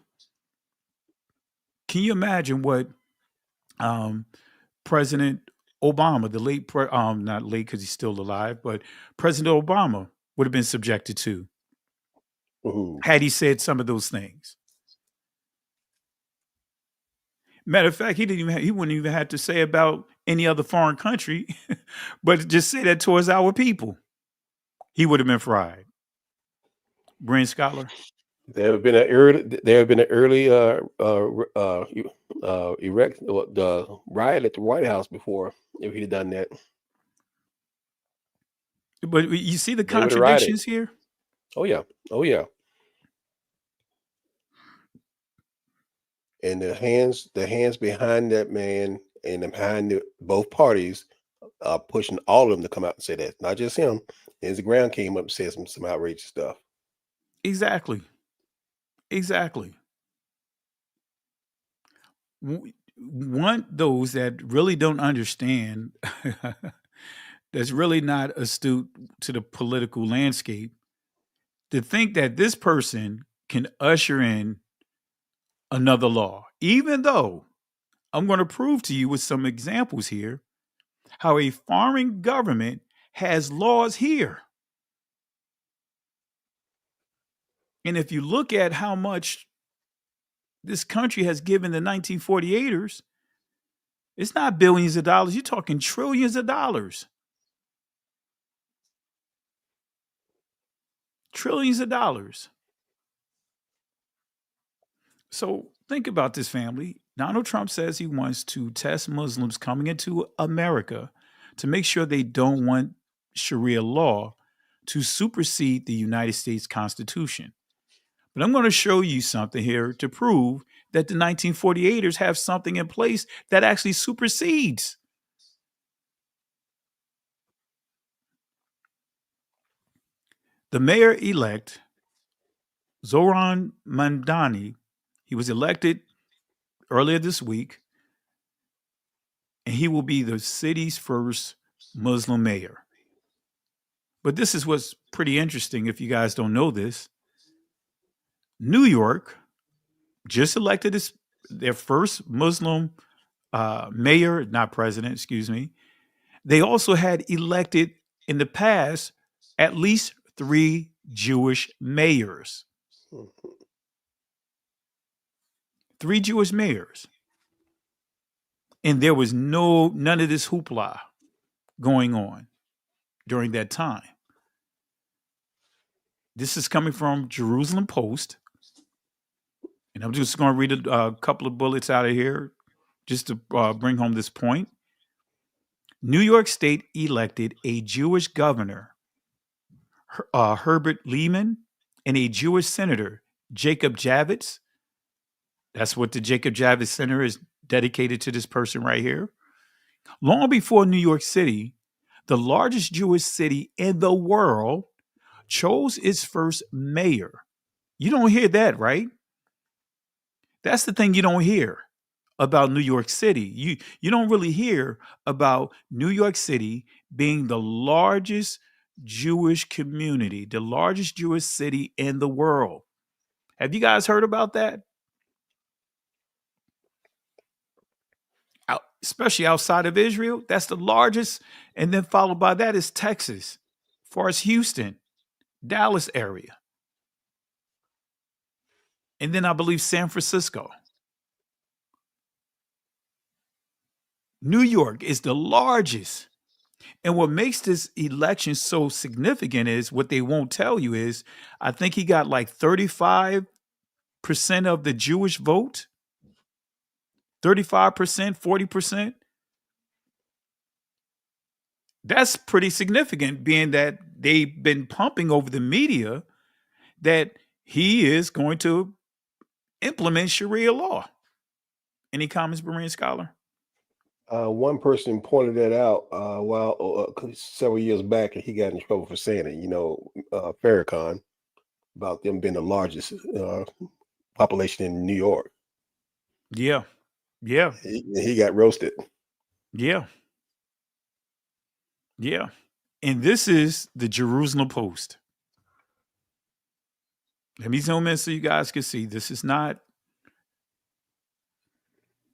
Speaker 22: Can you imagine what President Obama, the late, not late because he's still alive, but President Obama would have been subjected to had he said some of those things? Matter of fact, he wouldn't even have to say about any other foreign country, but just say that towards our people. He would have been fried. Brain Scholar.
Speaker 1: There have been an early the riot at the White House before, if he'd done that.
Speaker 22: But you see the
Speaker 1: They would've rioted.
Speaker 22: contradictions here?
Speaker 1: Oh yeah. Oh yeah. And the hands behind that man and behind both parties are pushing all of them to come out and say that. Not just him. His ground came up and said some outrageous stuff.
Speaker 22: Exactly. Want those that really don't understand, that's really not astute to the political landscape, to think that this person can usher in another law, even though I'm going to prove to you with some examples here how a foreign government has laws here. And if you look at how much this country has given the 1948ers, it's not billions of dollars. You're talking trillions of dollars. Trillions of dollars. So think about this, family. Donald Trump says he wants to test Muslims coming into America to make sure they don't want Sharia law to supersede the United States Constitution. But I'm going to show you something here to prove that the 1948ers have something in place that actually supersedes. The mayor-elect, Zohran Mamdani, he was elected earlier this week, and he will be the city's first Muslim mayor. But this is what's pretty interesting if you guys don't know this. New York just elected their first Muslim mayor, not president, excuse me. They also had elected in the past at least 3 Jewish mayors. 3 Jewish mayors. And there was none of this hoopla going on during that time. This is coming from Jerusalem Post. And I'm just going to read a couple of bullets out of here just to bring home this point. New York State elected a Jewish governor, Herbert Lehman, and a Jewish senator, Jacob Javits. That's what the Jacob Javits Center is dedicated to, this person right here. Long before New York City, the largest Jewish city in the world, chose its first mayor. You don't hear that, right? That's the thing you don't hear. about New York City. You don't really hear about New York City being the largest Jewish community, the largest Jewish city in the world. Have you guys heard about that? Especially outside of Israel, that's the largest, and then followed by that is Texas, as far as Houston, Dallas area, and then I believe San Francisco. New York is the largest. And what makes this election so significant is what they won't tell you is I think he got like 35% of the Jewish vote, 35%, 40%. That's pretty significant, being that they've been pumping over the media that he is going to implement Sharia law. Any comments, Berean Scholar?
Speaker 1: One person pointed that out several years back, and he got in trouble for saying it. Farrakhan, about them being the largest population in New York.
Speaker 22: Yeah, yeah.
Speaker 1: He got roasted.
Speaker 22: Yeah. Yeah. And this is the Jerusalem Post. Let me zoom in so you guys can see. This is not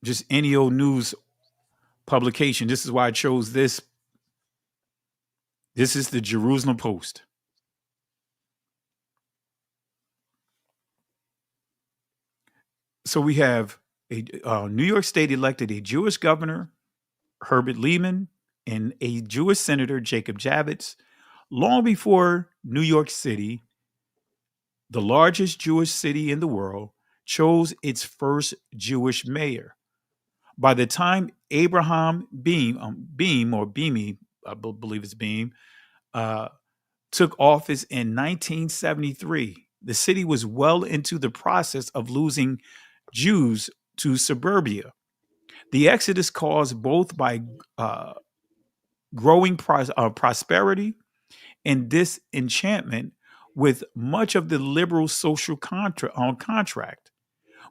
Speaker 22: just any old news publication. This is why I chose this. This is the Jerusalem Post. So we have a New York State elected a Jewish governor, Herbert Lehman, and a Jewish senator, Jacob Javits, long before New York City, the largest Jewish city in the world, chose its first Jewish mayor. By the time Abraham Beame, I believe it's Beame, took office in 1973, the city was well into the process of losing Jews to suburbia. The exodus caused both by growing prosperity and disenchantment with much of the liberal social contract.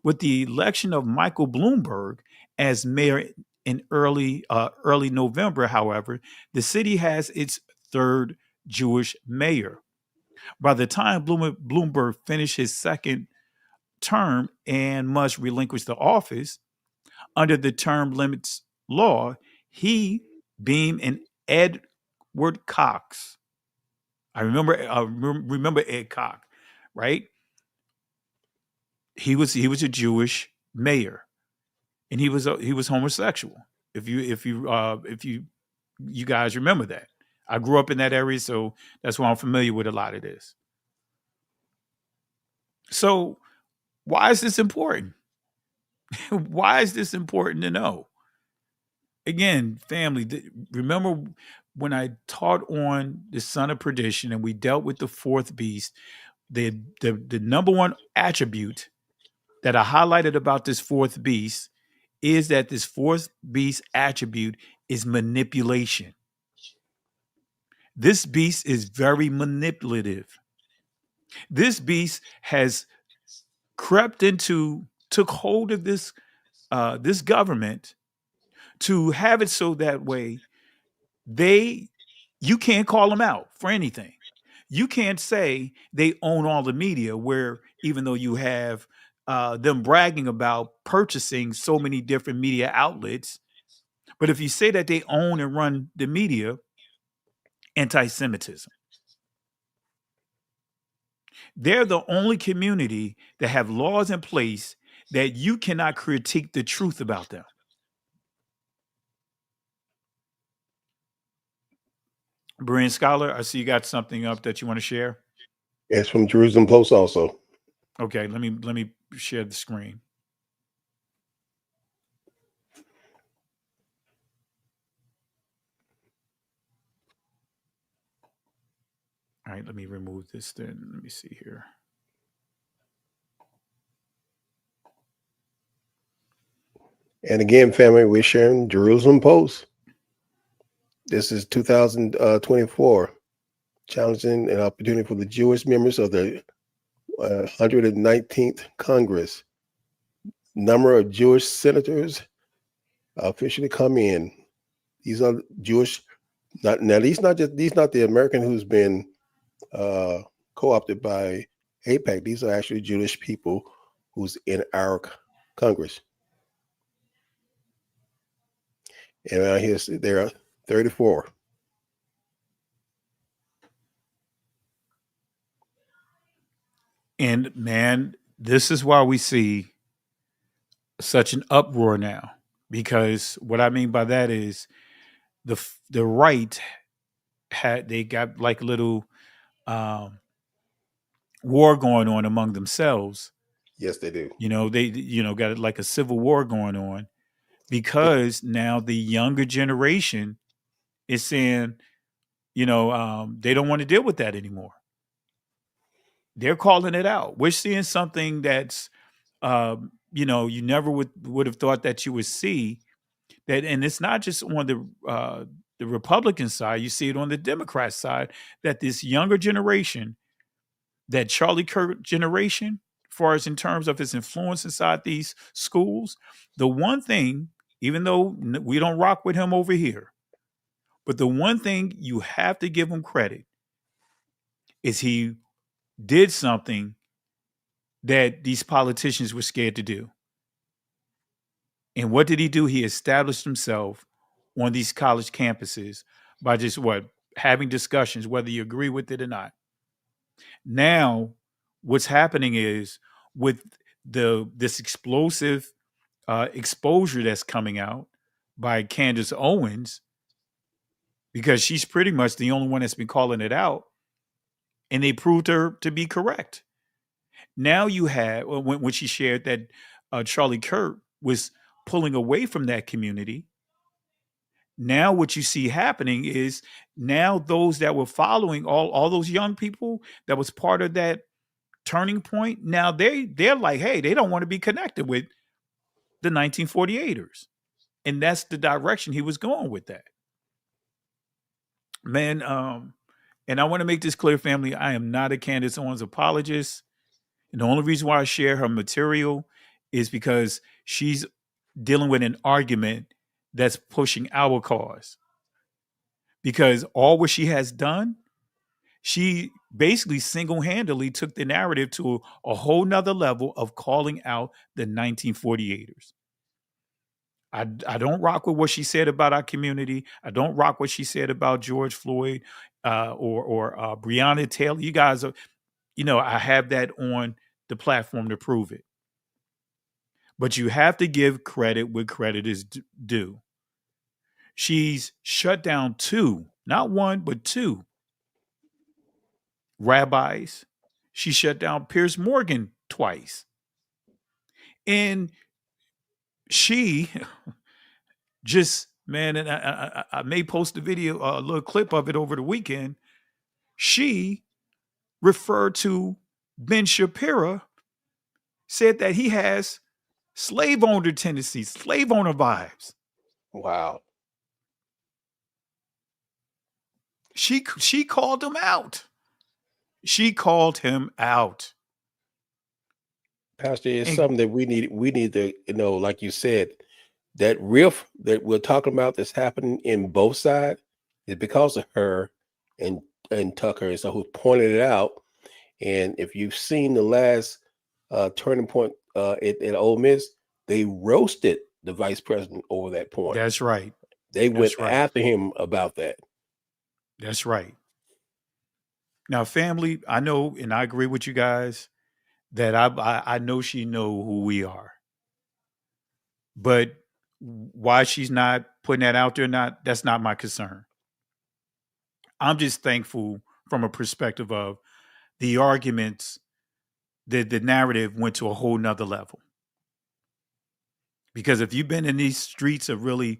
Speaker 22: With the election of Michael Bloomberg as mayor in early November, however, the city has its third Jewish mayor. By the time Bloomberg finished his second term and must relinquish the office under the term limits law, he, Beam, and Edward Cox. I remember Ed Cox, right? He was a Jewish mayor, and he was homosexual. If you guys remember that, I grew up in that area, so that's why I'm familiar with a lot of this. So, why is this important? Why is this important to know? Again, family, remember when I taught on the son of perdition and we dealt with the fourth beast, the number one attribute that I highlighted about this fourth beast is that this fourth beast attribute is manipulation. This beast is very manipulative. This beast has took hold of this government to have it so that way you can't call them out for anything. You can't say they own all the media, where even though you have them bragging about purchasing so many different media outlets, but if you say that they own and run the media, anti-Semitism. They're the only community that have laws in place that you cannot critique the truth about them. Berean Scholar, I see you got something up that you want to share.
Speaker 1: It's from Jerusalem Post also.
Speaker 22: Okay, let me share the screen. All right, let me remove this then. Let me see here.
Speaker 1: And again, family, we're sharing Jerusalem Post. This is 2024, challenging an opportunity for the Jewish members of the 119th Congress number of Jewish senators officially come in. These are Jewish. These not the American who's been co-opted by AIPAC. These are actually Jewish people who's in our Congress. And I hear there are 34.
Speaker 22: And man, this is why we see such an uproar now. Because what I mean by that is the right they got like a little war going on among themselves.
Speaker 1: Yes, they do.
Speaker 22: They got like a civil war going on because now the younger generation is saying, they don't want to deal with that anymore. They're calling it out. We're seeing something that's, you never would have thought that you would see that, and it's not just on the Republican side. You see it on the Democrat side that this younger generation, that Charlie Kirk generation, as far as in terms of his influence inside these schools, the one thing, even though we don't rock with him over here, but the one thing you have to give him credit is he did something that these politicians were scared to do. And what did he do? He established himself on these college campuses by just having discussions, whether you agree with it or not. Now, what's happening is with this explosive exposure that's coming out by Candace Owens, because she's pretty much the only one that's been calling it out, and they proved her to be correct. Now you have, when she shared that Charlie Kirk was pulling away from that community, now what you see happening is now those that were following, all those young people that was part of that turning point, now they're like, hey, they don't want to be connected with the 1948ers. And that's the direction he was going with that. Man, and I want to make this clear, family, I am not a Candace Owens apologist. And the only reason why I share her material is because she's dealing with an argument that's pushing our cause. Because all what she has done, she basically single-handedly took the narrative to a whole nother level of calling out the 1948ers. I don't rock with what she said about our community. I don't rock what she said about George Floyd or Breonna Taylor. You guys are, I have that on the platform to prove it. But you have to give credit where credit is due. She's shut down 2, not 1, but 2 rabbis. She shut down Piers Morgan twice. And she just, man, and I may post a video, a little clip of it over the weekend. She referred to Ben Shapiro, said that he has slave owner tendencies, slave owner vibes.
Speaker 1: Wow.
Speaker 22: She called him out. She called him out.
Speaker 1: Pastor, it's something that we need to, like you said, that rift that we're talking about that's happening in both sides is because of her and Tucker, and so who pointed it out. And if you've seen the last turning point at Ole Miss, they roasted the vice president over that point.
Speaker 22: That's right.
Speaker 1: They went after him about that.
Speaker 22: That's right. Now, family, I know, and I agree with you guys that I know she know who we are. But why she's not putting that out there, that's not my concern. I'm just thankful from a perspective of the arguments, the narrative went to a whole nother level. Because if you've been in these streets of really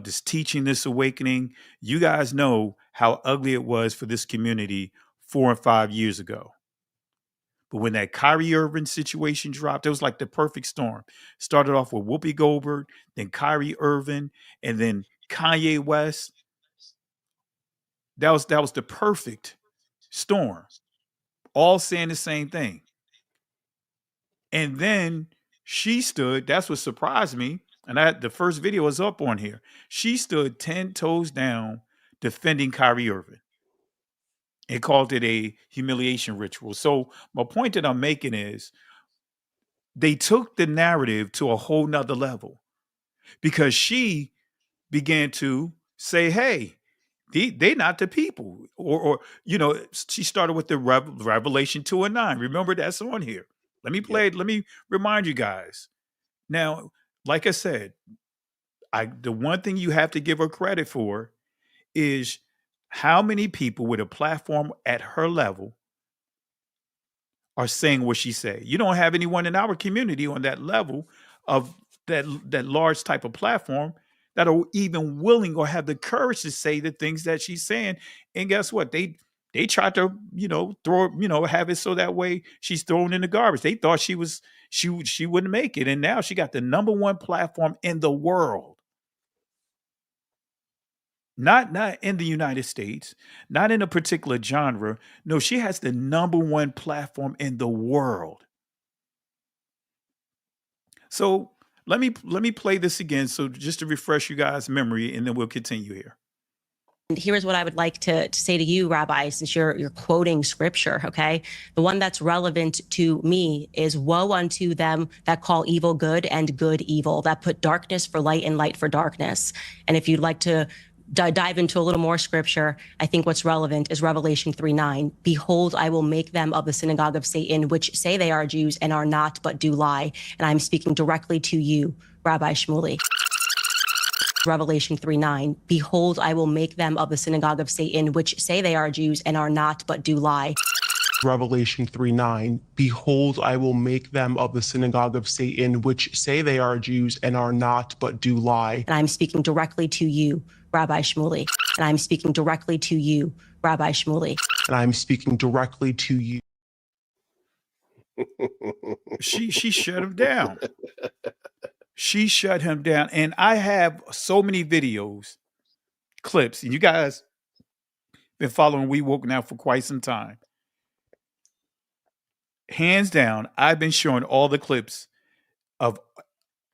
Speaker 22: just teaching this awakening, you guys know how ugly it was for this community 4 and 5 years ago. But when that Kyrie Irving situation dropped, it was like the perfect storm. Started off with Whoopi Goldberg, then Kyrie Irving, and then Kanye West. That was the perfect storm. All saying the same thing. And then She stood, that's what surprised me. And the first video is up on here. She stood 10 toes down defending Kyrie Irving and called it a humiliation ritual. So my point that I'm making is they took the narrative to a whole nother level because she began to say, hey, they not the people. Or she started with the Revelation 2 and 9. Remember, that's on here. Let me play it. Let me remind you guys. Now, like I said, the one thing you have to give her credit for is how many people with a platform at her level are saying what she say. You don't have anyone in our community on that level of that large type of platform that are even willing or have the courage to say the things that she's saying. And guess what? They tried to, throw, have it so that way she's thrown in the garbage. They thought she wouldn't make it. And now she got the #1 platform in the world. Not in the United States, not in a particular genre. No, she has the #1 platform in the world. So let me play this again. So just to refresh you guys' memory, and then we'll continue here.
Speaker 4: And here's what I would like to say to you, Rabbi, since you're quoting scripture, okay? The one that's relevant to me is woe unto them that call evil good and good evil, that put darkness for light and light for darkness. And if you'd like to dive into a little more scripture, I think what's relevant is Revelation 3:9. Behold, I will make them of the synagogue of Satan, which say they are Jews and are not, but do lie. And I'm speaking directly to you, Rabbi Shmuley. Revelation 3:9. Behold, I will make them of the synagogue of Satan, which say they are Jews and are not, but do lie.
Speaker 5: Revelation 3:9. Behold, I will make them of the synagogue of Satan, which say they are Jews and are not, but do lie.
Speaker 4: And I'm speaking directly to you, Rabbi Shmuley. And I'm speaking directly to you, Rabbi Shmuley.
Speaker 5: And I'm speaking directly to you.
Speaker 22: She shut him down. She shut him down. And I have so many videos, clips, and you guys been following We Woke now for quite some time. Hands down, I've been showing all the clips of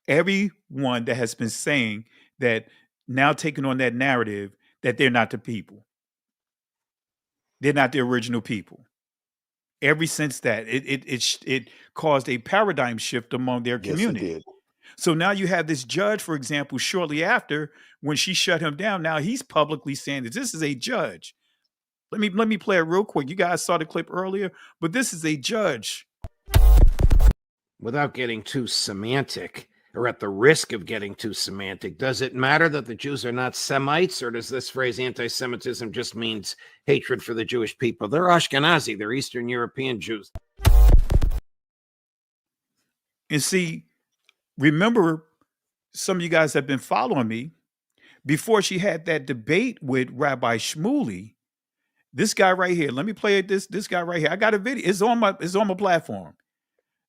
Speaker 22: everyone that has been saying that, now taking on that narrative that they're not the people. They're not the original people. Ever since that, it caused a paradigm shift among their community.
Speaker 1: Yes, it did.
Speaker 22: So now you have this judge, for example, shortly after when she shut him down. Now he's publicly saying that this is a judge. Let me play it real quick. You guys saw the clip earlier, but this is a judge.
Speaker 11: Without getting too semantic, or at the risk of getting too semantic, does it matter that the Jews are not Semites, or does this phrase anti-Semitism just means hatred for the Jewish people? They're Ashkenazi, they're Eastern European Jews.
Speaker 22: And see, remember, some of you guys have been following me. Before she had that debate with Rabbi Shmuley, this guy right here, let me play it. This guy right here. I got a video. It's on my platform.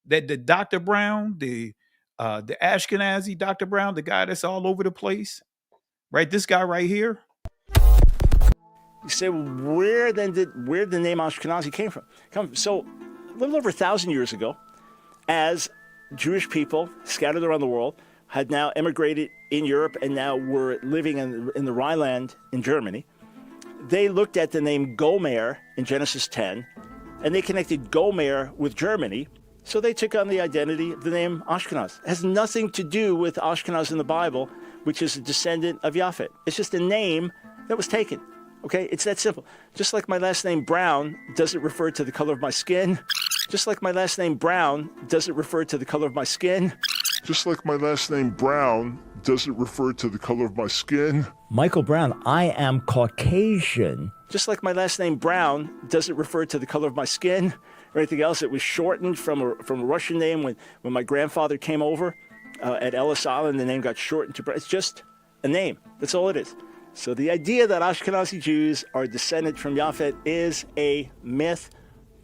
Speaker 22: That the Dr. Brown, the Ashkenazi Dr. Brown, the guy that's all over the place, right? This guy right here.
Speaker 23: You say, well, where did the name Ashkenazi came from? So, a little over 1,000 years ago, as Jewish people scattered around the world had now emigrated in Europe and now were living in the Rhineland in Germany, they looked at the name Gomer in Genesis 10, and they connected Gomer with Germany. So they took on the identity of the name Ashkenaz. It has nothing to do with Ashkenaz in the Bible, which is a descendant of Japhet. It's just a name that was taken. Okay, it's that simple. Just like my last name Brown doesn't refer to the color of my skin. Just like my last name Brown doesn't refer to the color of my skin.
Speaker 12: Just like my last name Brown doesn't refer to the color of my skin.
Speaker 23: Michael Brown, I am Caucasian. Just like my last name Brown doesn't refer to the color of my skin or anything else. It was shortened from a Russian name when my grandfather came over at Ellis Island. The name got shortened to Brown. It's just a name. That's all it is. So the idea that Ashkenazi Jews are descended from Japhet is a myth,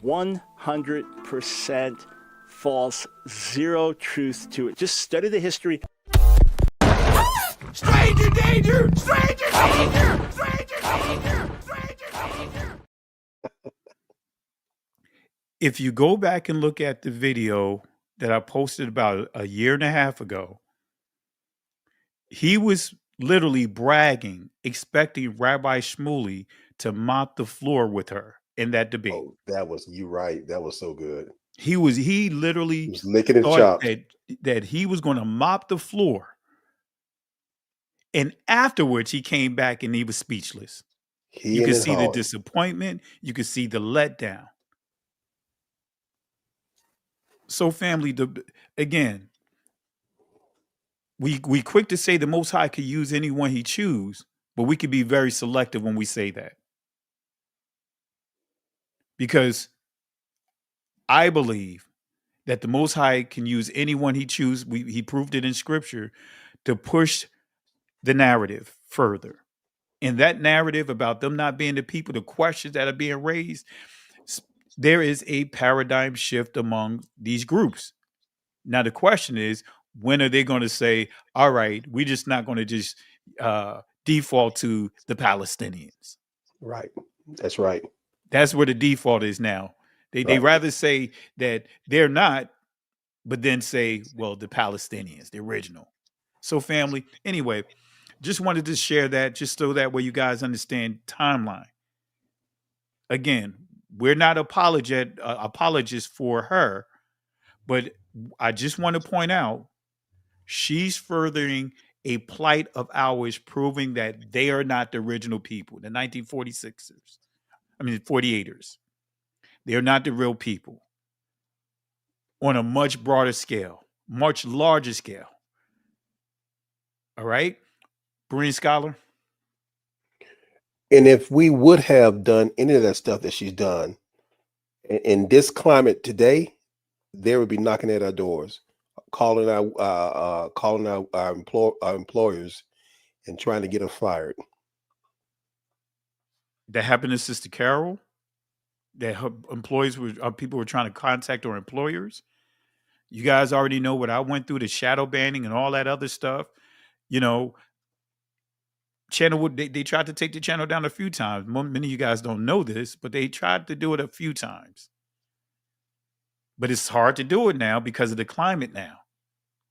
Speaker 23: 100% false, zero truth to it. Just study the history.
Speaker 3: Stranger danger! Stranger danger! Stranger danger! Stranger danger!
Speaker 22: If you go back and look at the video that I posted about a year and a half ago, he was literally bragging, expecting Rabbi Shmuley to mop the floor with her in that debate.
Speaker 1: Oh, that was you right. That was so good.
Speaker 22: He
Speaker 1: He
Speaker 22: literally
Speaker 1: was licking his
Speaker 22: thought
Speaker 1: chops.
Speaker 22: that he was going to mop the floor. And afterwards, he came back and he was speechless. You
Speaker 1: He
Speaker 22: could
Speaker 1: and
Speaker 22: see the
Speaker 1: Howard.
Speaker 22: disappointment. You could see the letdown. So, family, again, we quick to say the Most High could use anyone He choose, but we could be very selective when we say that, because I believe that the Most High can use anyone He choose. He proved it in Scripture to push the narrative further. And that narrative about them not being the people, the questions that are being raised, there is a paradigm shift among these groups. Now, the question is, when are they going to say, all right, we're just not going to just default to the Palestinians?
Speaker 1: Right. That's right.
Speaker 22: That's where the default is now. They
Speaker 1: Right.
Speaker 22: rather say that they're not, but then say, well, the Palestinians, the original. So, family, anyway, just wanted to share that just so that way you guys understand timeline. Again, we're not apologists for her, but I just want to point out she's furthering a plight of ours, proving that they are not the original people, the 1946ers. I mean, 48ers. They're not the real people on a much broader scale, much larger scale. All right? Berean Scholar?
Speaker 1: And if we would have done any of that stuff that she's done in this climate today, they would be knocking at our doors, calling our employers and trying to get us fired.
Speaker 22: That happened to Sister Carol. That her employees people were trying to contact her employers. You guys already know what I went through, the shadow banning and all that other stuff. You know, channel they tried to take the channel down a few times. Many of you guys don't know this, but they tried to do it a few times. But it's hard to do it now because of the climate now.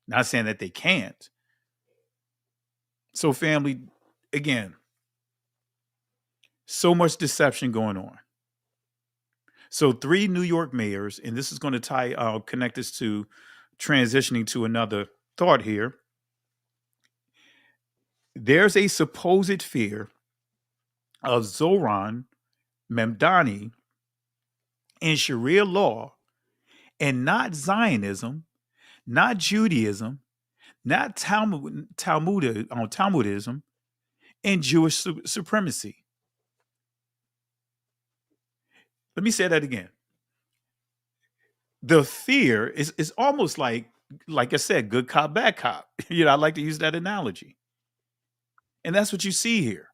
Speaker 22: Not saying that they can't. So, family, again, so much deception going on. So 3 New York mayors, and this is going to connect us to transitioning to another thought here. There's a supposed fear of Zohran Mamdani in Sharia law, and not Zionism, not Judaism, not Talmudism, and Jewish supremacy. Let me say that again. The fear is almost like I said, good cop, bad cop. You know, I like to use that analogy. And that's what you see here.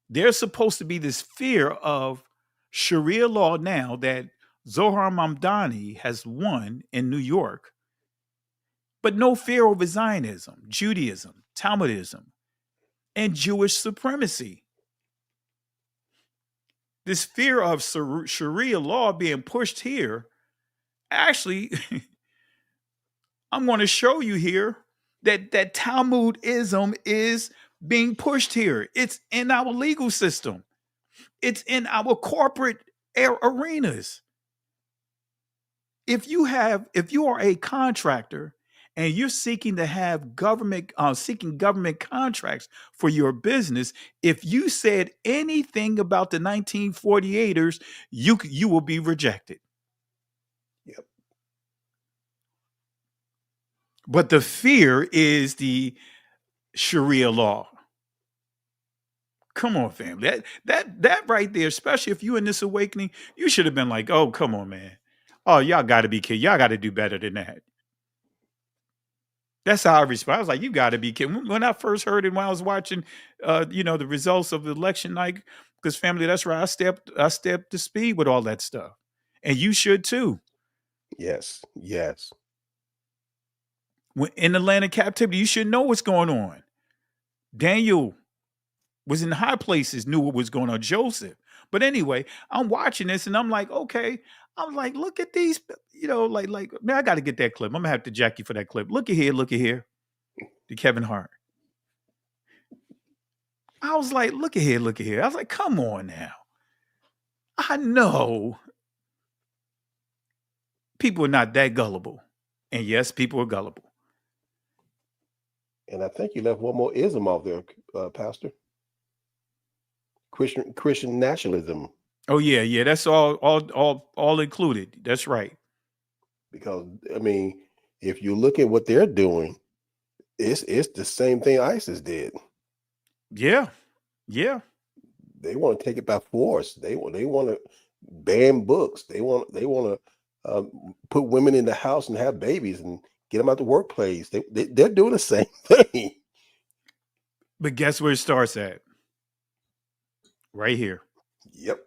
Speaker 22: There's supposed to be this fear of Sharia law now that Zohran Mamdani has won in New York, but no fear over Zionism, Judaism, Talmudism, and Jewish supremacy. This fear of Sharia law being pushed here, actually, I'm going to show you here that Talmudism is being pushed here. It's in our legal system. It's in our corporate arenas. If you are a contractor and you're seeking to have government contracts for your business, if you said anything about the 1948ers, you will be rejected.
Speaker 1: Yep.
Speaker 22: But the fear is the Sharia law. Come on, family. That right there, especially if you're in this awakening, you should have been like, oh, come on, man. Oh, y'all got to be kidding. Y'all got to do better than that. That's how I respond. I was like, you got to be kidding. When I first heard it, when I was watching, the results of the election night, because family, that's right. I stepped to speed with all that stuff. And you should too.
Speaker 1: Yes. Yes.
Speaker 22: When in the land of captivity, you should know what's going on. Daniel was in high places, knew what was going on. Joseph. But anyway, I'm watching this and I'm like, okay, I'm like, look at these, man, I got to get that clip. I'm gonna have to jack you for that clip. Look at here, the Kevin Hart. I was like, look at here. I was like, come on now. I know people are not that gullible, and yes, people are gullible.
Speaker 1: And I think you left one more ism off there, Pastor. Christian nationalism.
Speaker 22: Oh yeah, that's all included. That's right.
Speaker 1: Because I mean, if you look at what they're doing, it's the same thing ISIS did.
Speaker 22: Yeah.
Speaker 1: They want to take it by force. They want to ban books. They want to put women in the house and have babies and get them out the workplace. They're doing the same thing.
Speaker 22: But guess where it starts at? Right here.
Speaker 1: Yep.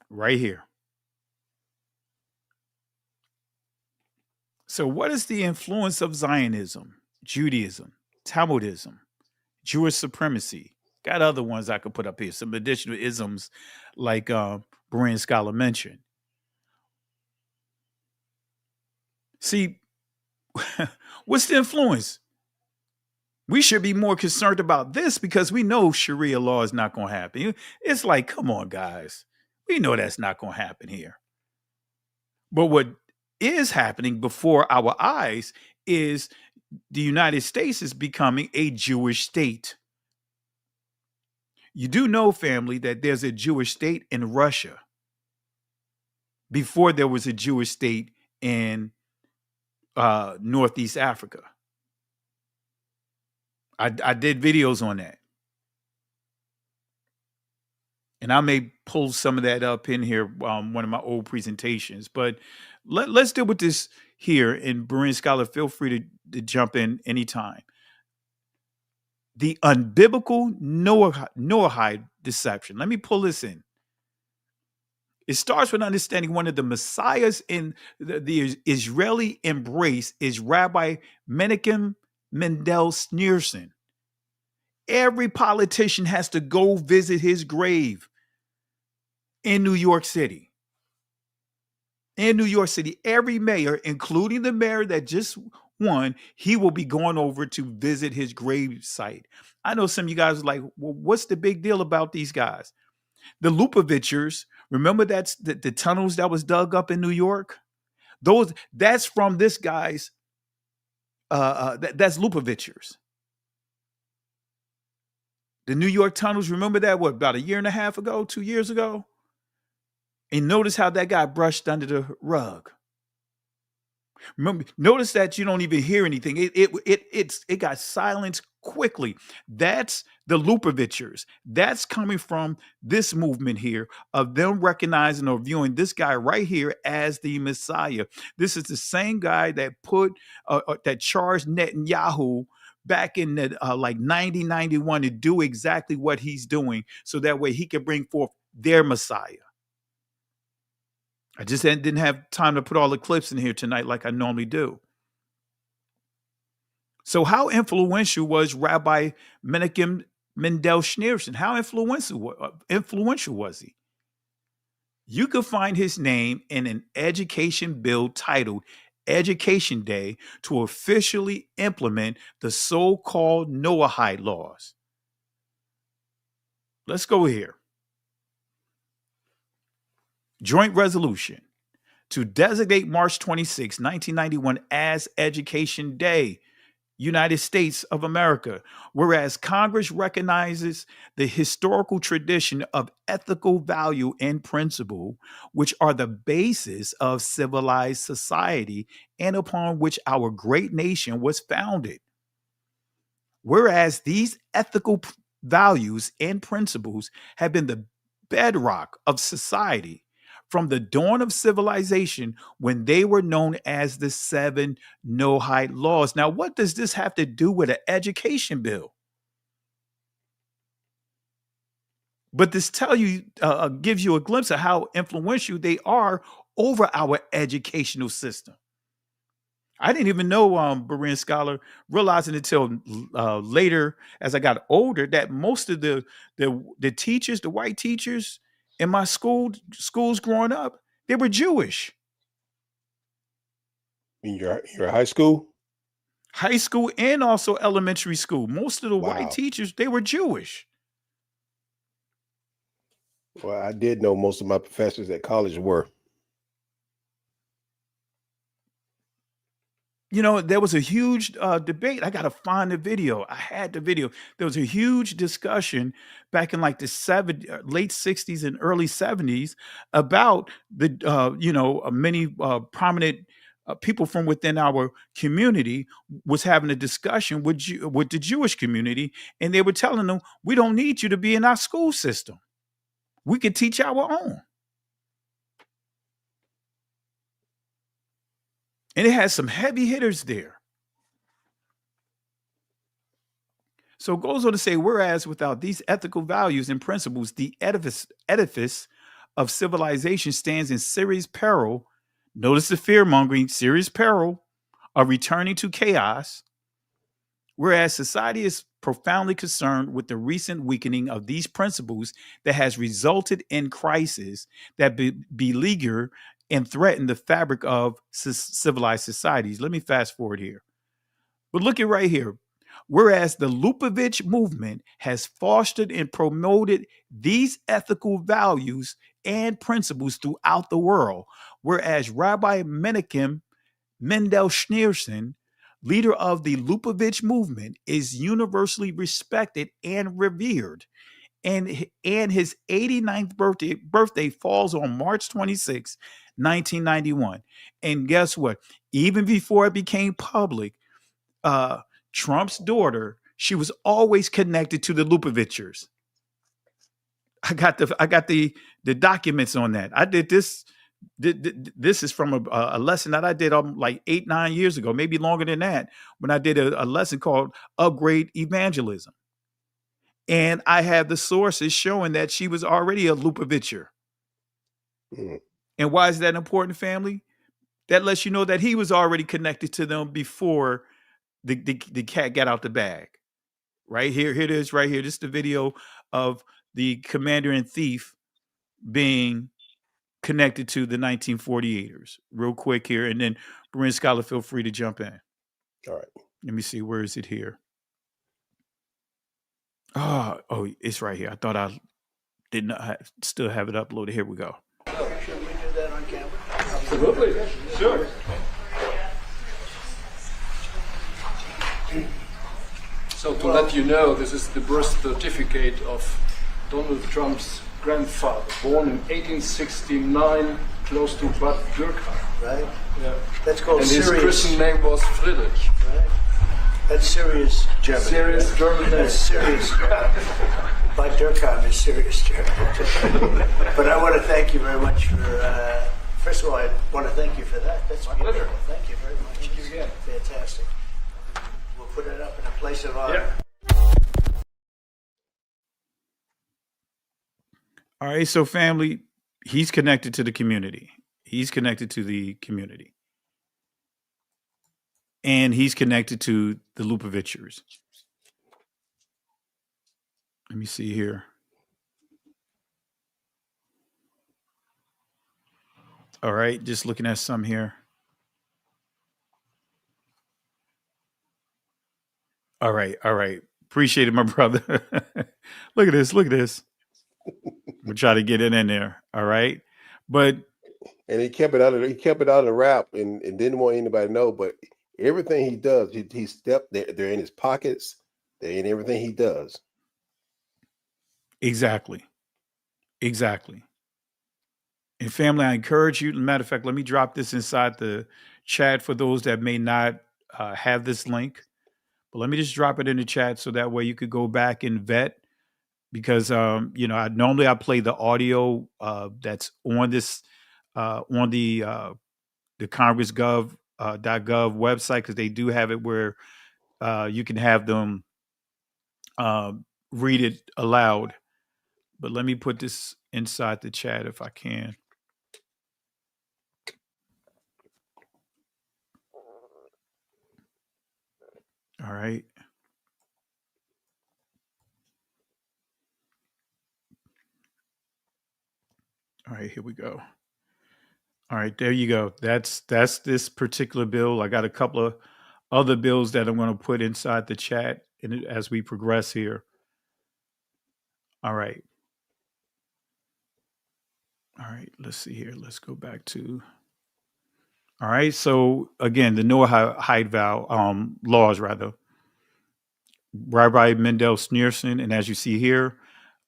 Speaker 22: Right here. So what is the influence of Zionism, Judaism, Talmudism, Jewish supremacy? Got other ones I could put up here, some additional isms like Berean Scholar mentioned. See, what's the influence? We should be more concerned about this because we know Sharia law is not going to happen. It's like, come on, guys. We know that's not going to happen here. But what is happening before our eyes is the United States is becoming a Jewish state. You do know, family, that there's a Jewish state in Russia before there was a Jewish state in Northeast Africa. I did videos on that. And I may pull some of that up in here, one of my old presentations. But let's deal with this here. And Berean Scholar, feel free to jump in anytime. The unbiblical Noahide deception. Let me pull this in. It starts with understanding one of the messiahs in the Israeli embrace is Rabbi Menachem Mendel Schneerson. Every politician has to go visit his grave in New York City. In New York City, every mayor, including the mayor that just won, he will be going over to visit his grave site. I know some of you guys are like, well, what's the big deal about these guys? The Lupovichers, remember that's the tunnels that was dug up in New York? That's from this guy's, that's Lupovichers. The New York tunnels, remember that, about a year and a half ago, 2 years ago? And notice how that got brushed under the rug. Remember, notice that you don't even hear anything. It got silenced quickly. That's the Lupovichers. That's coming from this movement here of them recognizing or viewing this guy right here as the Messiah. This is the same guy that that charged Netanyahu back in the like 1991 to do exactly what he's doing, so that way he can bring forth their Messiah. I just didn't have time to put all the clips in here tonight like I normally do. So how influential was Rabbi Menachem Mendel Schneerson? How influential was he? You could find his name in an education bill titled Education Day to officially implement the so-called Noahide laws. Let's go here. Joint resolution to designate March 26, 1991 as Education Day, United States of America, whereas Congress recognizes the historical tradition of ethical value and principle, which are the basis of civilized society and upon which our great nation was founded. Whereas these ethical values and principles have been the bedrock of society from the dawn of civilization, when they were known as the 7 Noahide laws. Now, what does this have to do with an education bill? But this gives you a glimpse of how influential they are over our educational system. I didn't even know, Berean Scholar, realizing until later as I got older, that most of the teachers, the white teachers in my schools growing up, They were Jewish.
Speaker 1: In your high school?
Speaker 22: High school and also elementary school. Most of the white
Speaker 1: Wow.
Speaker 22: teachers, they were Jewish.
Speaker 1: Well, I did know most of my professors at college were.
Speaker 22: You know, there was a huge debate. I got to find the video. I had the video. There was a huge discussion back in like the late 60s and early 70s about the, many prominent people from within our community was having a discussion with the Jewish community. And they were telling them, we don't need you to be in our school system. We can teach our own. And it has some heavy hitters there. So it goes on to say, whereas without these ethical values and principles, the edifice of civilization stands in serious peril. Notice the fear mongering, serious peril of returning to chaos. Whereas society is profoundly concerned with the recent weakening of these principles that has resulted in crises that beleaguer and threaten the fabric of civilized societies. Let me fast forward here. But look at right here. Whereas the Lubavitch movement has fostered and promoted these ethical values and principles throughout the world, whereas Rabbi Menachem Mendel Schneerson, leader of the Lubavitch movement, is universally respected and revered. And his 89th birthday falls on March 26, 1991. And guess what? Even before it became public, Trump's daughter, she was always connected to the Lubavitchers. I got the documents on that. I did this. This is from a lesson that I did like 8-9 years ago, maybe longer than that, when I did a lesson called Upgrade Evangelism. And I had the sources showing that she was already a Lubavitcher.
Speaker 1: Mm.
Speaker 22: And why is that important, family? That lets you know that he was already connected to them before the cat got out the bag. Right here it is right here. This is the video of the commander in thief being connected to the 1948ers. Real quick here, and then Berin Scholar, feel free to jump in.
Speaker 1: All right.
Speaker 22: Let me see. Where is it here? Oh, it's right here. I thought I did not still have it uploaded. Here we go.
Speaker 2: Should we do that on camera?
Speaker 13: Absolutely. Sure. So to let you know, this is the birth certificate of Donald Trump's grandfather, born in 1869, close to Bad Dürkheim.
Speaker 2: Right?
Speaker 13: Yeah.
Speaker 2: That's called
Speaker 13: and his
Speaker 2: serious.
Speaker 13: Christian name was Friedrich.
Speaker 2: Right? That's serious German.
Speaker 13: Serious German.
Speaker 2: That's serious. Bad Dürkheim is serious German. But I want to thank you very much for, first of all, I want to thank you for that. That's
Speaker 13: my pleasure.
Speaker 2: Thank you very much.
Speaker 13: Thank you again.
Speaker 2: Fantastic. We'll put it up in a place of honor.
Speaker 13: Yeah.
Speaker 22: All right, so family, he's connected to the community. He's connected to the community. And he's connected to the Lubavitchers. Let me see here. All right, just looking at some here. All right. Appreciate it, my brother. Look at this. We'll try to get it in there. All right. But
Speaker 1: and he kept it out of the rap and didn't want anybody to know. But everything he does, he stepped there. They're in his pockets. They're in everything he does.
Speaker 22: Exactly. And family, I encourage you. Matter of fact, let me drop this inside the chat for those that may not have this link. But let me just drop it in the chat so that way you could go back and vet. Because I normally play the audio that's on this on the congressgov.gov website, because they do have it where you can have them read it aloud. But let me put this inside the chat if I can. All right. All right, here we go. All right, there you go. That's this particular bill. I got a couple of other bills that I'm going to put inside the chat as we progress here. All right. All right, let's see here. Let's go back to. All right, so again, the Noahide vow laws, rather. Rabbi Mendel Schneerson, and as you see here,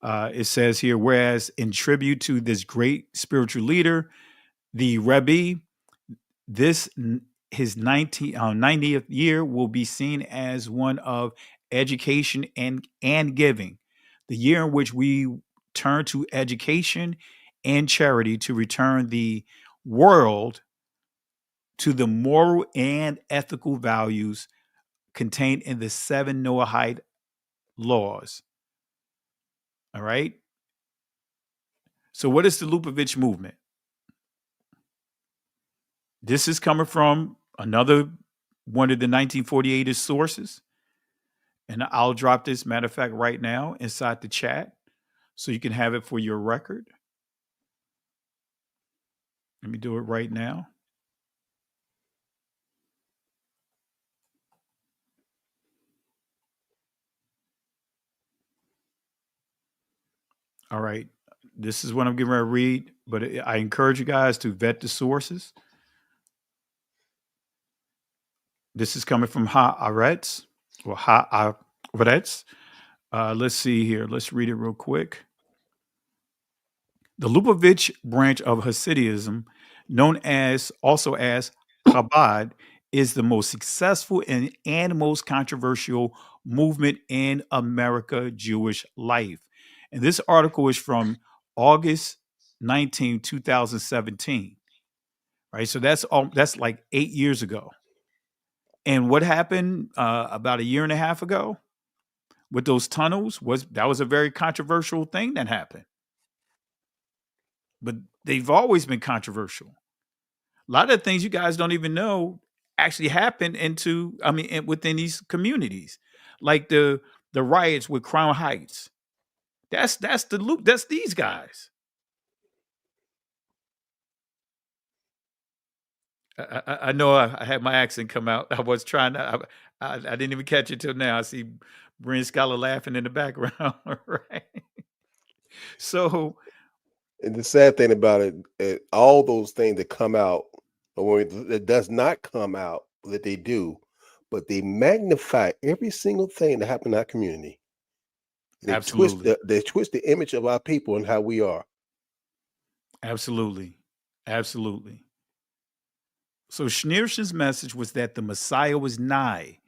Speaker 22: it says here, whereas in tribute to this great spiritual leader, the Rebbe, his 90th year will be seen as one of education and giving, the year in which we turn to education and charity to return the world to the moral and ethical values contained in the 7 Noahide laws. All right. So, what is the Lubavitch movement? This is coming from another one of the 1948 sources. And I'll drop this, matter of fact, right now inside the chat so you can have it for your record. Let me do it right now. All right. This is what I'm getting ready to read, but I encourage you guys to vet the sources. This is coming from Haaretz or Haaretz. Let's see here. Let's read it real quick. The Lubavitch branch of Hasidism, known also as Chabad, is the most successful and most controversial movement in America Jewish life. And this article is from August 19, 2017. Right. So that's like 8 years ago. And what happened about a year and a half ago with those tunnels was a very controversial thing that happened. But they've always been controversial. A lot of the things you guys don't even know actually happen within these communities, like the riots with Crown Heights. That's the loop. That's these guys. I know I had my accent come out. I was trying to. I didn't even catch it till now. I see Bryn Scholar laughing in the background. Right. So,
Speaker 1: and the sad thing about it, all those things that come out, or it does not come out, that they do, but they magnify every single thing that happened in our community.
Speaker 22: Absolutely.
Speaker 1: They twist the image of our people and how we are.
Speaker 22: Absolutely. Absolutely. So Schneerson's message was that the Messiah was nigh,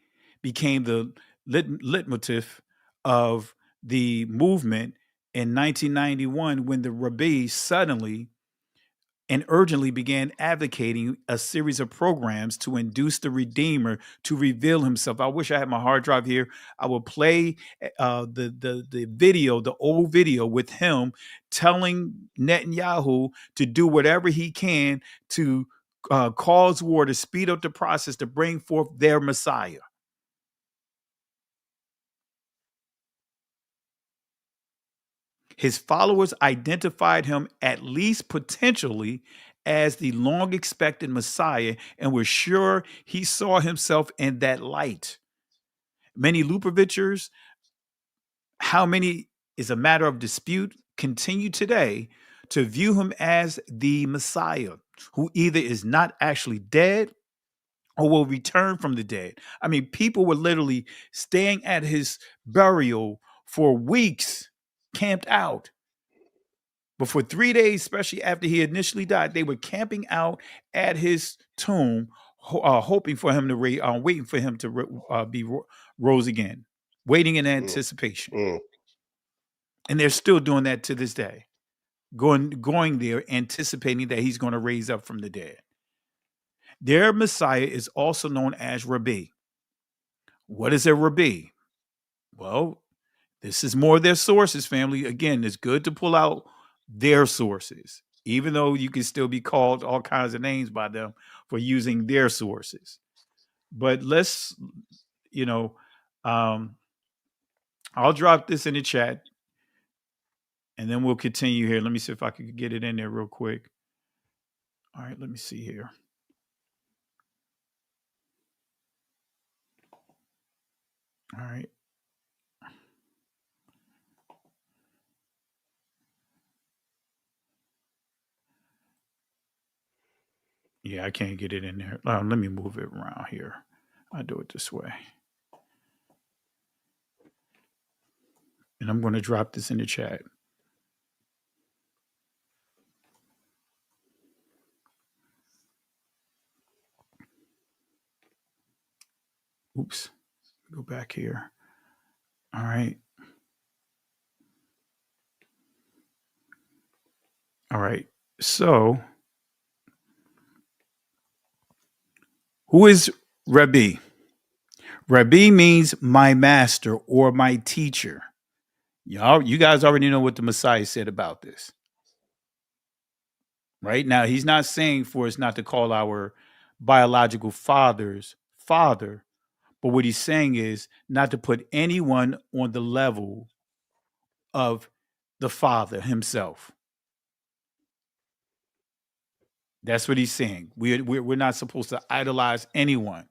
Speaker 22: became the leitmotif of the movement in 1991 when the Rabbi suddenly and urgently began advocating a series of programs to induce the Redeemer to reveal himself. I wish I had my hard drive here. I will play the video, the old video with him telling Netanyahu to do whatever he can to cause war, to speed up the process, to bring forth their Messiah. His followers identified him, at least potentially, as the long expected Messiah and were sure he saw himself in that light. Many Lubavitchers, how many is a matter of dispute, continue today to view him as the Messiah, who either is not actually dead or will return from the dead. I mean, people were literally staying at his burial for weeks, camped out. But for 3 days, especially after he initially died, they were camping out at his tomb, hoping for him to waiting for him to be rose again, waiting in anticipation. And they're still doing that to this day, going there, anticipating that he's going to raise up from the dead. Their Messiah is also known as Rabbi. What is a Rabbi? Well, this is more of their sources, family. Again, it's good to pull out their sources, even though you can still be called all kinds of names by them for using their sources. But let's, I'll drop this in the chat and then we'll continue here. Let me see if I can get it in there real quick. All right, let me see here. All right. Yeah, I can't get it in there. Let me move it around here. I do it this way. And I'm going to drop this in the chat. Oops. Go back here. All right. All right. So, who is Rabbi? Rabbi means my master or my teacher. Y'all, you guys already know what the Messiah said about this. Right? Now, he's not saying for us not to call our biological fathers father, but what he's saying is not to put anyone on the level of the Father himself. That's what he's saying. We're not supposed to idolize anyone.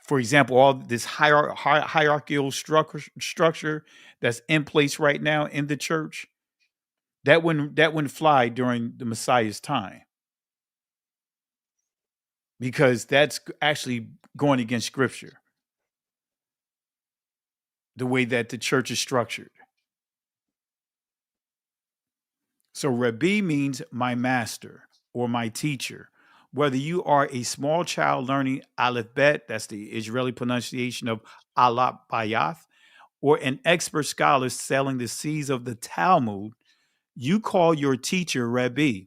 Speaker 22: For example, all this hierarchical structure that's in place right now in the church, that wouldn't fly during the Messiah's time, because that's actually going against Scripture, the way that the church is structured. So Rabbi means my master or my teacher. Whether you are a small child learning Aleph Bet, that's the Israeli pronunciation of Aleph Bayath, or an expert scholar sailing the seas of the Talmud, you call your teacher Rabbi.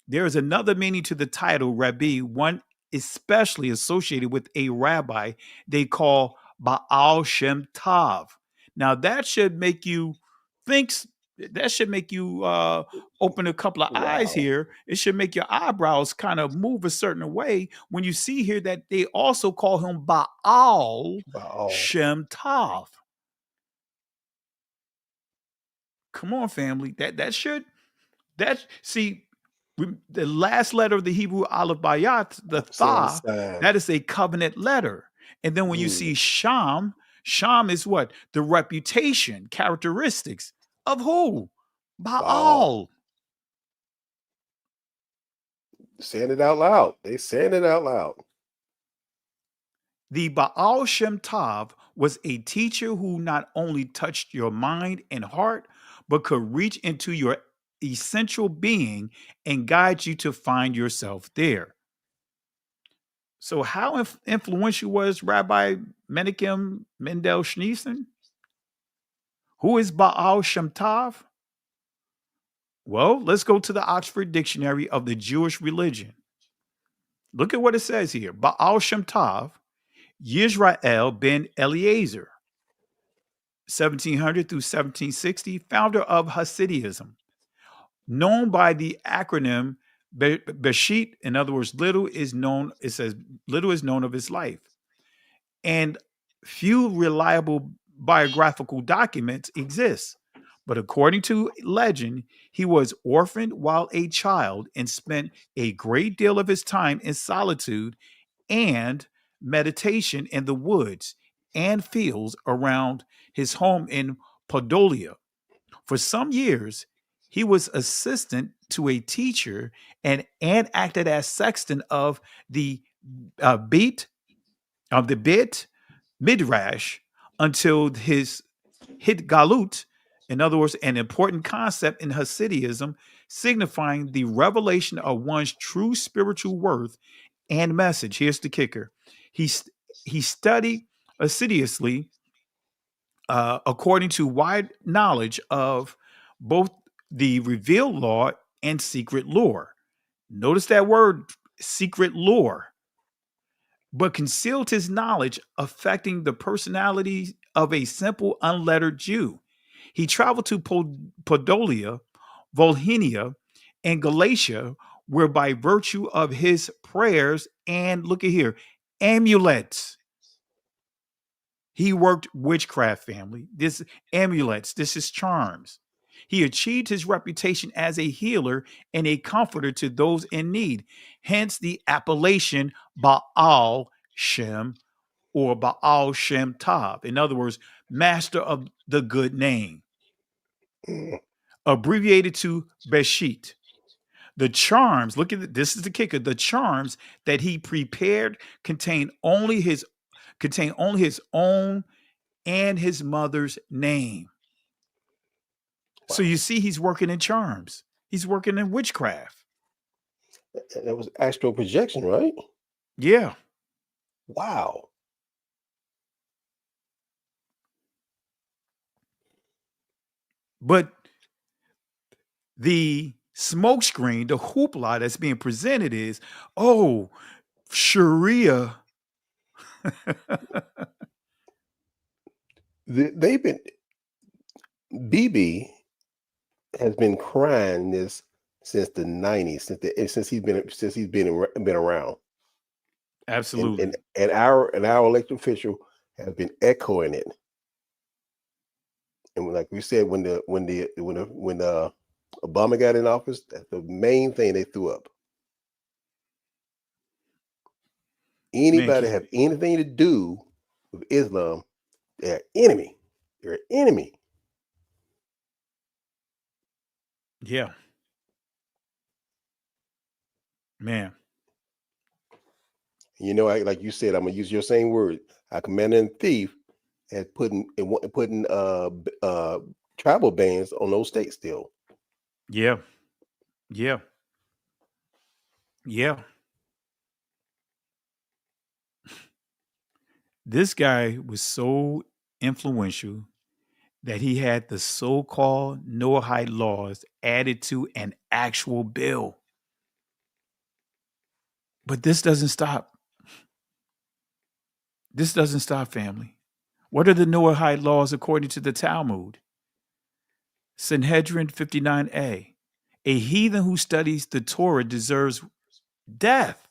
Speaker 22: There is another meaning to the title Rabbi, one especially associated with a rabbi they call Baal Shem Tov. Now that should make you think. That should make you open a couple of eyes
Speaker 1: Wow.
Speaker 22: here. It should make your eyebrows kind of move a certain way when you see here that they also call him Baal Shem Tov. Come on, family. The last letter of the Hebrew Aleph Bayat, the Tha, that is a covenant letter. And then when you see Sham, Sham is what? The reputation, characteristics of who? Baal.
Speaker 1: Saying it out loud. They saying it out loud.
Speaker 22: The Baal Shem Tov was a teacher who not only touched your mind and heart, but could reach into your essential being and guide you to find yourself there. So, how influential was Rabbi Menachem Mendel Schneesen? Who is Baal Shem Tov? Well, let's go to the Oxford Dictionary of the Jewish Religion. Look at what it says here. Baal Shem Tov, Yisrael ben Eliezer, 1700 through 1760, founder of Hasidism, known by the acronym Beshit. In other words, little is known. It says little is known of his life, and few reliable biographical documents exist. But according to legend, he was orphaned while a child and spent a great deal of his time in solitude and meditation in the woods and fields around his home in Podolia. For some years, he was assistant to a teacher and acted as sexton of the Beit Midrash until his Hit Galut, in other words, an important concept in Hasidism, signifying the revelation of one's true spiritual worth and message. Here's the kicker. He studied assiduously according to wide knowledge of both the revealed law and secret lore. Notice that word, secret lore. But concealed his knowledge affecting the personality of a simple unlettered Jew. He traveled to Podolia, Volhynia, and Galatia, where by virtue of his prayers and, look at here, amulets, he worked witchcraft, family. This amulets, this is charms. He achieved his reputation as a healer and a comforter to those in need. Hence the appellation Baal Shem or Baal Shem Tav. In other words, master of the good name, abbreviated to Beshit. The charms, look at this is the kicker. The charms that he prepared contain only his own and his mother's name. So you see, he's working in charms. He's working in witchcraft.
Speaker 1: That was astral projection, right?
Speaker 22: Yeah.
Speaker 1: Wow.
Speaker 22: But the smokescreen, the hoopla that's being presented is, oh, Sharia.
Speaker 1: They've been BB has been crying this since the 90s, since he's been around.
Speaker 22: Absolutely.
Speaker 1: And our elected official has been echoing it. And like we said, when Obama got in office, that's the main thing they threw up. Anybody have anything to do with Islam, they're enemy. They're an enemy.
Speaker 22: Yeah. Man.
Speaker 1: You know, like you said, I'm gonna use your same word. Our commander in chief has putting travel bans on those states still.
Speaker 22: Yeah. Yeah. Yeah. This guy was so influential that he had the so-called Noahide laws added to an actual bill. But this doesn't stop. This doesn't stop, family. What are the Noahide laws according to the Talmud? Sanhedrin 59a. A heathen who studies the Torah deserves death.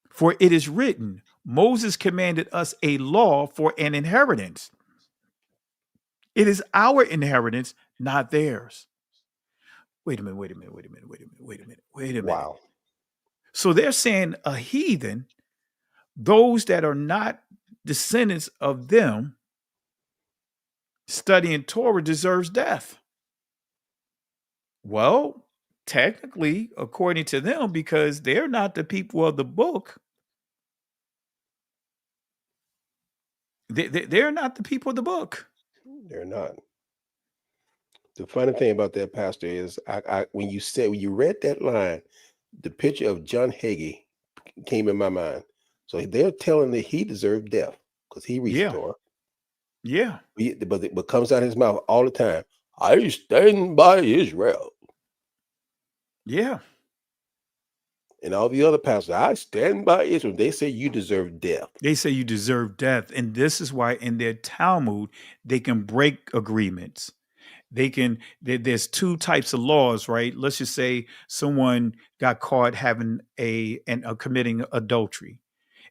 Speaker 22: For it is written, Moses commanded us a law for an inheritance. It is our inheritance, not theirs. Wait a minute.
Speaker 1: Wow.
Speaker 22: So they're saying a heathen, those that are not descendants of them, studying Torah deserves death. Well, technically, according to them, because they're not the people of the book, they're not the people of the book.
Speaker 1: They're not. The funny thing about that, Pastor, is when you read that line, the picture of John Hagee came in my mind. So they're telling that he deserved death because he reached the Torah.
Speaker 22: Yeah.
Speaker 1: But comes out of his mouth all the time, I stand by Israel.
Speaker 22: Yeah.
Speaker 1: And all the other pastors, I stand by Israel. They say you deserve death.
Speaker 22: They say you deserve death. And this is why in their Talmud, they can break agreements. There's two types of laws, right? Let's just say someone got caught having committing adultery.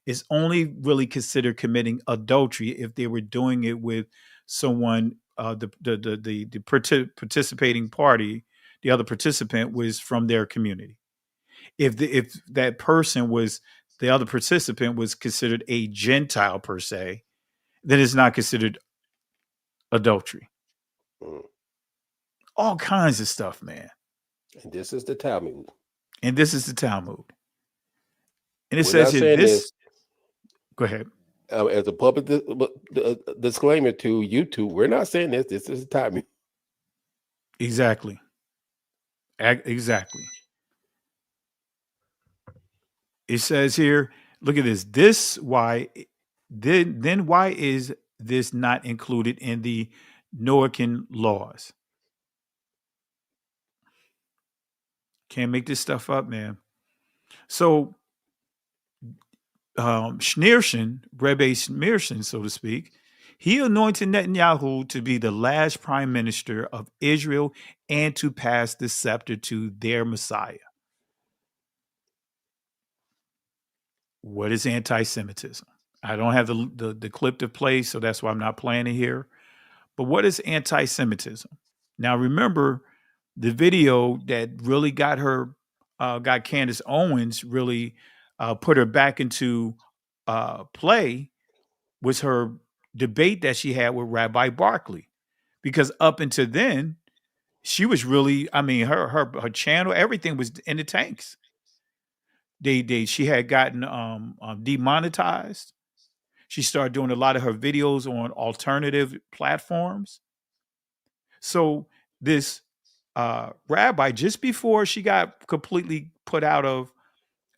Speaker 22: It's only really considered committing adultery if they were doing it with someone, the participating party, the other participant was from their community. If that person was, the other participant was considered a Gentile per se, then it's not considered adultery. All kinds of stuff, man.
Speaker 1: And this is the Talmud.
Speaker 22: And it says here, this. Go ahead.
Speaker 1: As a public disclaimer to YouTube, we're not saying this. This is the Talmud.
Speaker 22: Exactly. Exactly. It says here, look at this. Why is this not included in the Noachian laws? Can't make this stuff up, man. So Schneerson, Rebbe Schneerson, so to speak, he anointed Netanyahu to be the last prime minister of Israel and to pass the scepter to their Messiah. What is anti-Semitism? I don't have the clip to play, so that's why I'm not playing it here. But what is anti-Semitism? Now, remember the video that really got her, got Candace Owens really put her back into play was her debate that she had with Rabbi Barkley. Because up until then, she was really, I mean, her channel, everything was in the tanks. She had gotten demonetized. She started doing a lot of her videos on alternative platforms. So this rabbi, just before she got completely put out of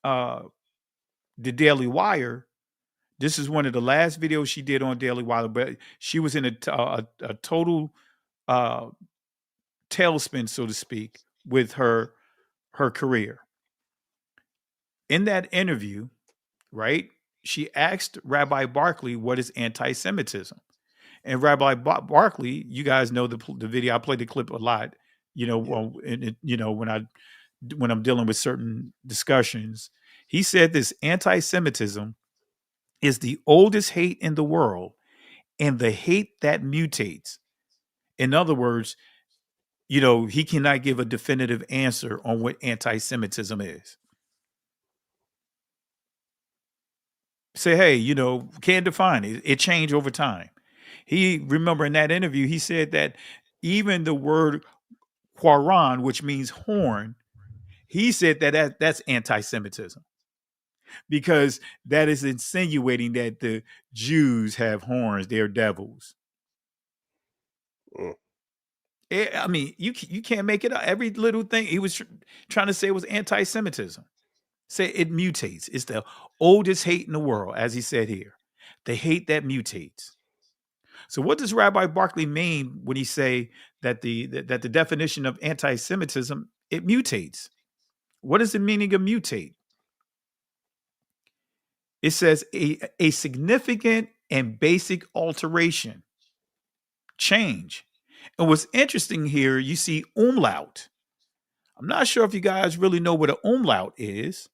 Speaker 22: the Daily Wire, this is one of the last videos she did on Daily Wire, but she was in a total tailspin, so to speak, with her career. In that interview, right, she asked Rabbi Barkley, what is anti-Semitism? And Rabbi Barkley, you guys know the video. I play the clip a lot, when I'm dealing with certain discussions. He said this: anti-Semitism is the oldest hate in the world and the hate that mutates. In other words, he cannot give a definitive answer on what anti-Semitism is. Say, hey, can't define it. It changed over time. Remember in that interview, he said that even the word Quran, which means horn, he said that's anti-Semitism because that is insinuating that the Jews have horns, they're devils. I mean, you can't make it up. Every little thing he was trying to say was anti-Semitism. Say it mutates. It's the oldest hate in the world, as he said here. The hate that mutates. So what does Rabbi Barkley mean when he say that the definition of anti-Semitism, it mutates? What is the meaning of mutate? It says a significant and basic alteration, change. And what's interesting here, you see umlaut. I'm not sure if you guys really know what an umlaut is,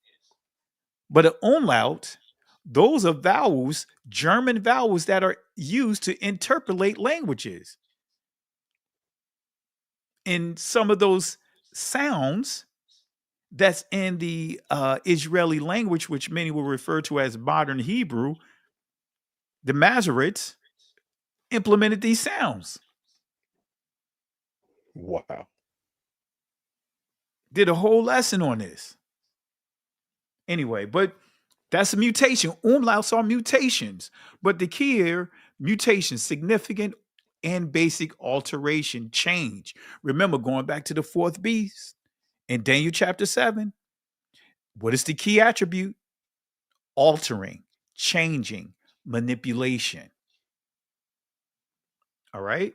Speaker 22: but an umlaut, those are vowels, German vowels that are used to interpolate languages. And some of those sounds that's in the Israeli language, which many will refer to as modern Hebrew, the Masoretes implemented these sounds.
Speaker 1: Wow.
Speaker 22: Did a whole lesson on this. Anyway, but that's a mutation. Umlauts are mutations. But the key here, mutation, significant and basic alteration, change. Remember, going back to the fourth beast in Daniel chapter 7, what is the key attribute? Altering, changing, manipulation. All right.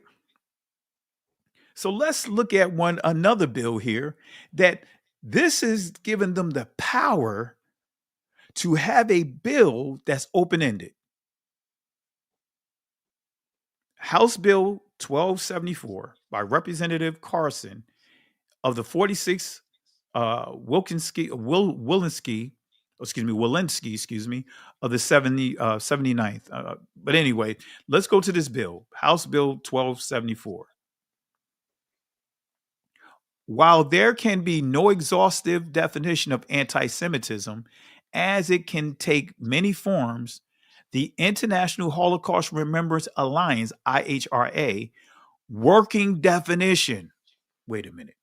Speaker 22: So let's look at another bill here that this is giving them the power to have a bill that's open-ended. House Bill 1274 by Representative Carson of the 46th Walensky of the 79th. But anyway, let's go to this bill, House Bill 1274. While there can be no exhaustive definition of anti-Semitism, as it can take many forms, the International Holocaust Remembrance Alliance, IHRA, working definition. Wait a minute.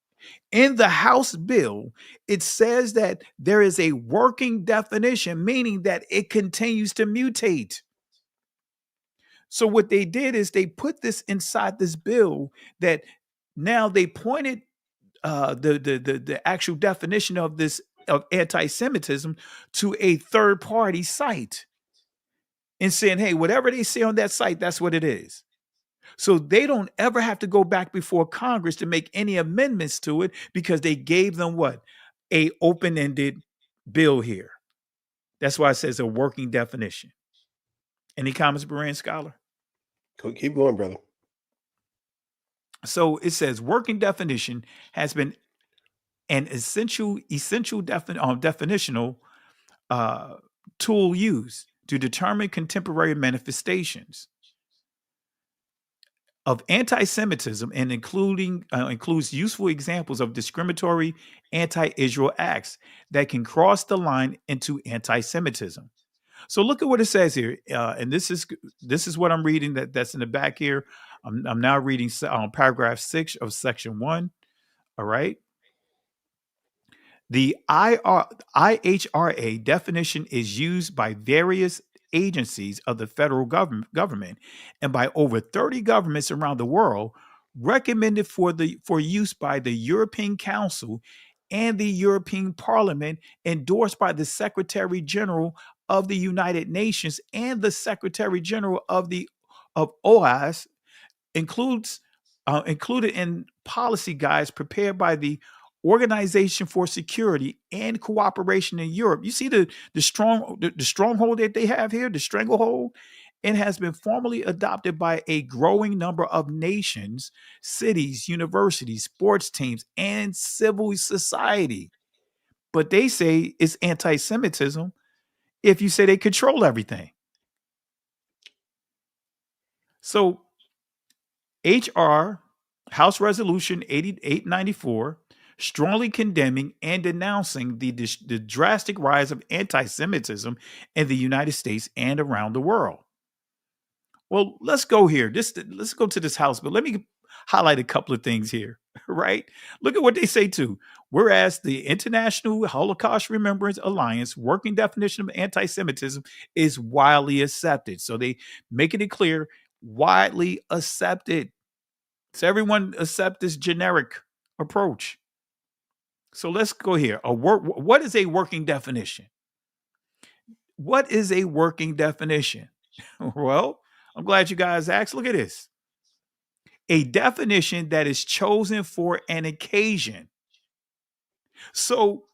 Speaker 22: In the House bill, it says that there is a working definition, meaning that it continues to mutate. So what they did is they put this inside this bill that now they pointed the actual definition of anti-Semitism to a third-party site and saying, hey, whatever they say on that site, that's what it is. So they don't ever have to go back before Congress to make any amendments to it because they gave them what? A open-ended bill here. That's why it says a working definition. Any comments, Berean Scholar?
Speaker 1: Keep going, brother.
Speaker 22: So it says working definition has been an essential definitional tool used to determine contemporary manifestations of anti-Semitism and includes useful examples of discriminatory anti-Israel acts that can cross the line into anti-Semitism. So look at what it says here, and this is what I'm reading. That's in the back here. I'm now reading paragraph 6 of section 1. All right. The IHRA definition is used by various agencies of the federal government and by over 30 governments around the world, recommended for use by the European Council and the European Parliament, endorsed by the Secretary General of the United Nations and the Secretary General of OAS, included in policy guides prepared by the Organization for Security and Cooperation in Europe. You see the stronghold that they have here, the stranglehold. It has been formally adopted by a growing number of nations, cities, universities, sports teams, and civil society. But they say it's anti-Semitism if you say they control everything. So HR House Resolution 8894, strongly condemning and denouncing the drastic rise of anti-Semitism in the United States and around the world. Well, let's go here. Let's go to this House bill. Let me highlight a couple of things here, right? Look at what they say too. Whereas the International Holocaust Remembrance Alliance working definition of anti-Semitism is widely accepted. So they making it clear, widely accepted. So everyone accept this generic approach. So let's go here. What is a working definition? What is a working definition? Well, I'm glad you guys asked. Look at this. A definition that is chosen for an occasion. So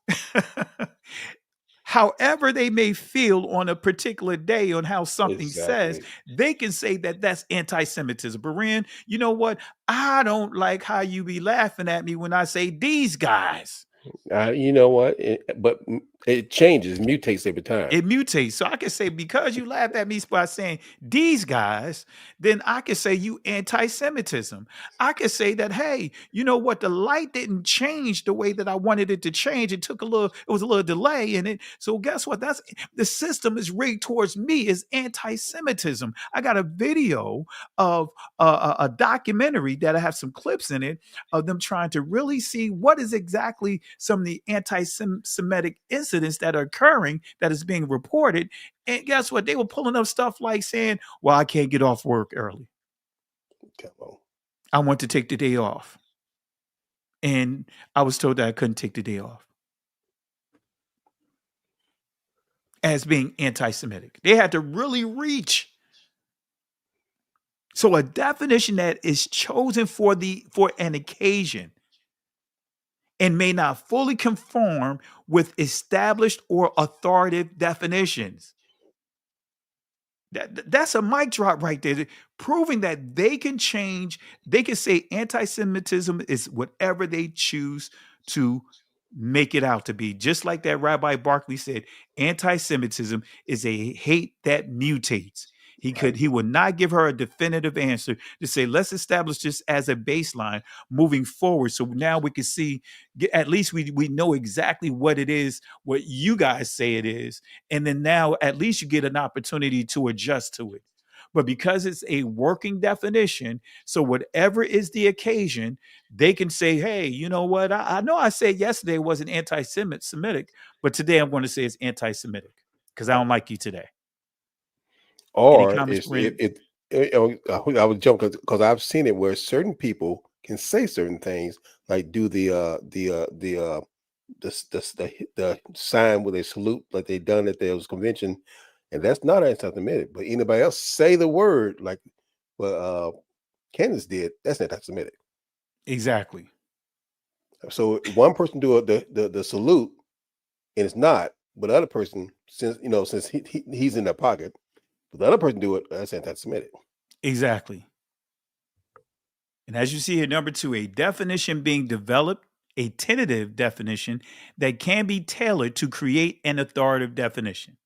Speaker 22: however they may feel on a particular day on how something says, they can say that that's anti-Semitism. Baran, you know what? I don't like how you be laughing at me when I say these guys.
Speaker 1: You know what? But it changes, mutates every time.
Speaker 22: It mutates. So I can say, because you laughed at me by saying these guys, then I can say you anti-Semitism. I can say that, hey, you know what? The light didn't change the way that I wanted it to change. It was a little delay in it. So guess what? That's the system is rigged towards me is anti-Semitism. I got a video of a documentary that I have some clips in it of them trying to really see what is exactly some of the anti-Semitic incidents that are occurring that is being reported. And guess what? They were pulling up stuff like saying, well, I can't get off work early. I want to take the day off. And I was told that I couldn't take the day off. As being anti-Semitic. They had to really reach. So a definition that is chosen for an occasion and may not fully conform with established or authoritative definitions. That's a mic drop right there, proving that they can change. They can say anti-Semitism is whatever they choose to make it out to be. Just like that Rabbi Barkley said, anti-Semitism is a hate that mutates. He would not give her a definitive answer to say, let's establish this as a baseline moving forward. So now we can see, at least we know exactly what it is, what you guys say it is. And then now at least you get an opportunity to adjust to it. But because it's a working definition, so whatever is the occasion, they can say, hey, you know what? I know I said yesterday it wasn't anti-Semitic, but today I'm going to say it's anti-Semitic because I don't like you today.
Speaker 1: Or I would jump because I've seen it where certain people can say certain things, like do the sign where they salute, like they done at the convention, and that's not anti-Semitic. But anybody else say the word like what Candace did, that's anti-Semitic.
Speaker 22: Exactly.
Speaker 1: So one person do the salute, and it's not, but the other person, since he's in their pocket. But the other person do it, that's anti-Semitic.
Speaker 22: Exactly. And as you see here, number 2, a definition being developed, a tentative definition that can be tailored to create an authoritative definition.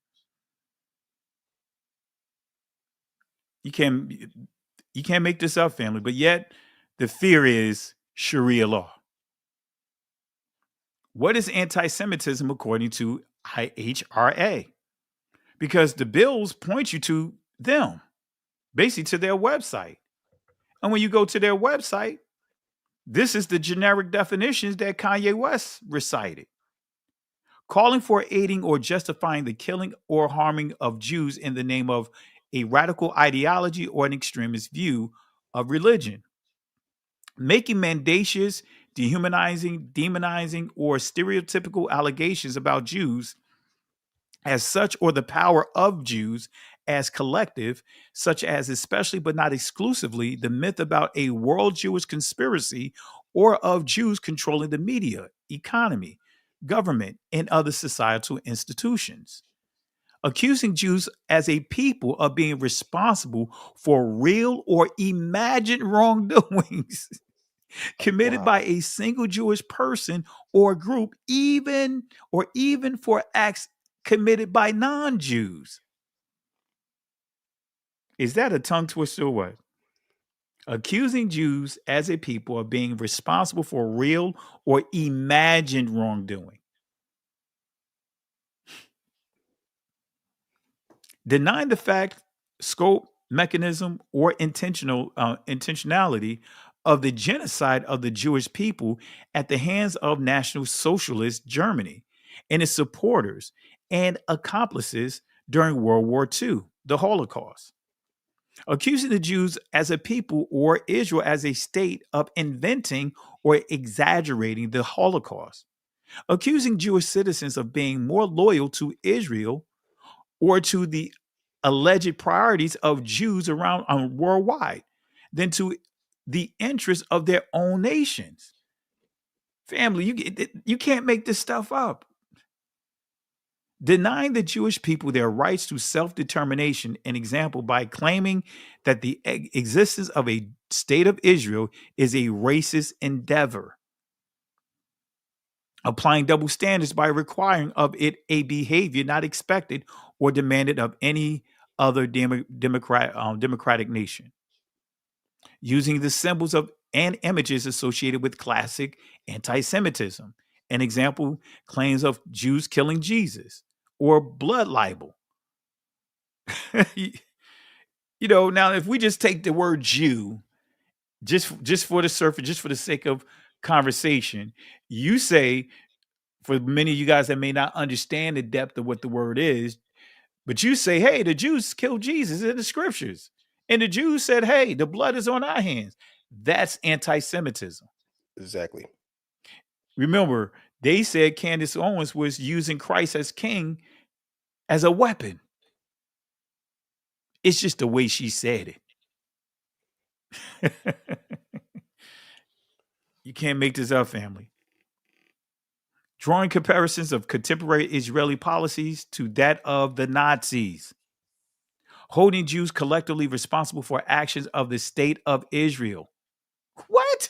Speaker 22: You can't make this up, family. But yet, the fear is Sharia law. What is anti-Semitism according to IHRA? Because the bills point you to them, basically to their website. And when you go to their website, this is the generic definitions that Kanye West recited. Calling for aiding or justifying the killing or harming of Jews in the name of a radical ideology or an extremist view of religion. Making mendacious, dehumanizing, demonizing, or stereotypical allegations about Jews as such, or the power of Jews as collective, such as especially but not exclusively the myth about a world Jewish conspiracy or of Jews controlling the media, economy, government, and other societal institutions. Accusing Jews as a people of being responsible for real or imagined wrongdoings committed by a single Jewish person or group, even for acts committed by non-Jews. Is that a tongue twister or what? Accusing Jews as a people of being responsible for real or imagined wrongdoing. Denying the fact, scope, mechanism, or intentionality of the genocide of the Jewish people at the hands of National Socialist Germany and its supporters and accomplices during World War II, the Holocaust. Accusing the Jews as a people or Israel as a state of inventing or exaggerating the Holocaust. Accusing Jewish citizens of being more loyal to Israel or to the alleged priorities of Jews around worldwide than to the interests of their own nations. Family, you can't make this stuff up. Denying the Jewish people their rights to self-determination, an example by claiming that the existence of a state of Israel is a racist endeavor. Applying double standards by requiring of it a behavior not expected or demanded of any other democratic nation. Using the symbols of and images associated with classic anti-Semitism. An example, claims of Jews killing Jesus or blood libel. Now if we just take the word Jew, just for the surface, just for the sake of conversation, you say, for many of you guys that may not understand the depth of what the word is, but you say, hey, the Jews killed Jesus in the scriptures. And the Jews said, hey, the blood is on our hands. That's anti-Semitism.
Speaker 1: Exactly.
Speaker 22: Remember, they said Candace Owens was using Christ as king as a weapon. It's just the way she said it. You can't make this up, family. Drawing comparisons of contemporary Israeli policies to that of the Nazis. Holding Jews collectively responsible for actions of the state of Israel. What?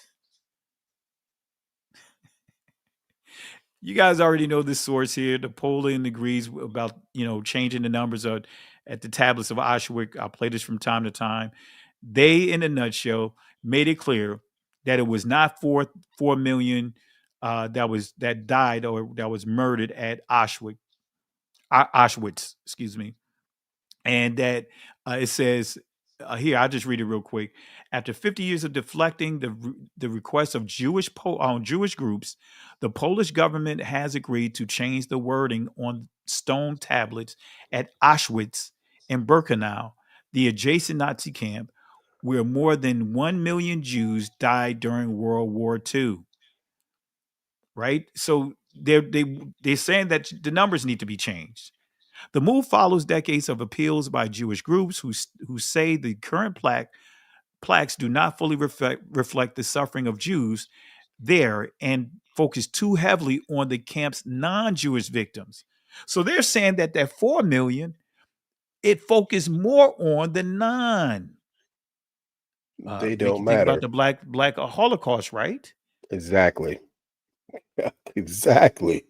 Speaker 22: You guys already know this source here. The polling agrees about, changing the numbers at the tablets of Auschwitz. I'll play this from time to time. They, in a nutshell, made it clear that it was not 4 million that died or that was murdered at Auschwitz, excuse me. And that it says here, I'll just read it real quick. After 50 years of deflecting the requests of Jewish groups, the Polish government has agreed to change the wording on stone tablets at Auschwitz and Birkenau, the adjacent Nazi camp, where more than 1 million Jews died during World War II. Right? So they're saying that the numbers need to be changed. The move follows decades of appeals by Jewish groups who say the current plaques do not fully reflect the suffering of Jews there and focus too heavily on the camp's non-Jewish victims. So they're saying that 4 million, it focused more on the non.
Speaker 1: They
Speaker 22: make
Speaker 1: don't
Speaker 22: you think about
Speaker 1: matter.
Speaker 22: the black Holocaust, right?
Speaker 1: Exactly. Exactly.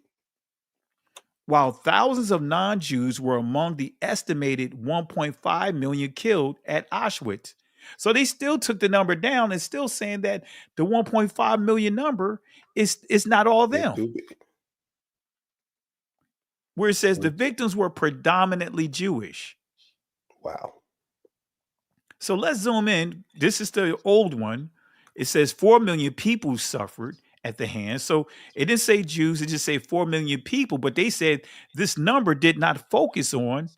Speaker 22: While thousands of non-Jews were among the estimated 1.5 million killed at Auschwitz, So they still took the number down and still saying that the 1.5 million number is not all them. Where it says the victims were predominantly Jewish.
Speaker 1: Wow.
Speaker 22: So let's zoom in. This is the old one. It says 4 million people suffered at the hands. So it didn't say Jews, it just said 4 million people, but they said this number did not focus on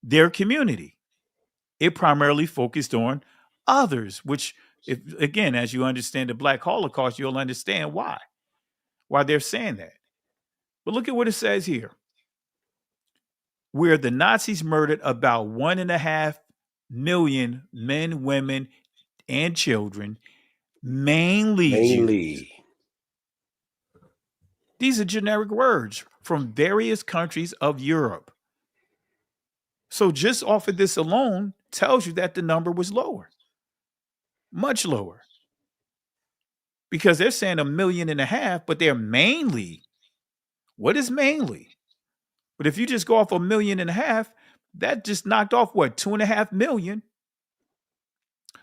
Speaker 22: their community. It primarily focused on others, which, if again, as you understand the Black Holocaust, you'll understand why they're saying that. But look at what it says here. Where the Nazis murdered about 1.5 million men, women, and children, mainly Jews. These are generic words from various countries of Europe. So just off of this alone tells you that the number was lower, much lower. Because they're saying 1.5 million, but they're mainly. What is mainly? But if you just go off 1.5 million, that just knocked off what, 2.5 million?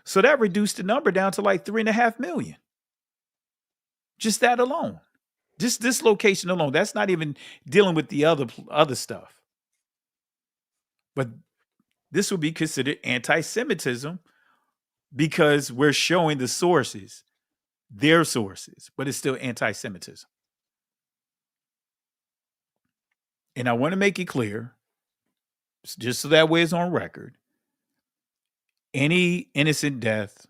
Speaker 22: So that reduced the number down to like 3.5 million. Just that alone. Just this location alone. That's not even dealing with the other stuff. But this would be considered anti-Semitism because we're showing the sources, their sources, but it's still anti-Semitism. And I want to make it clear, just so that way it's on record, any innocent death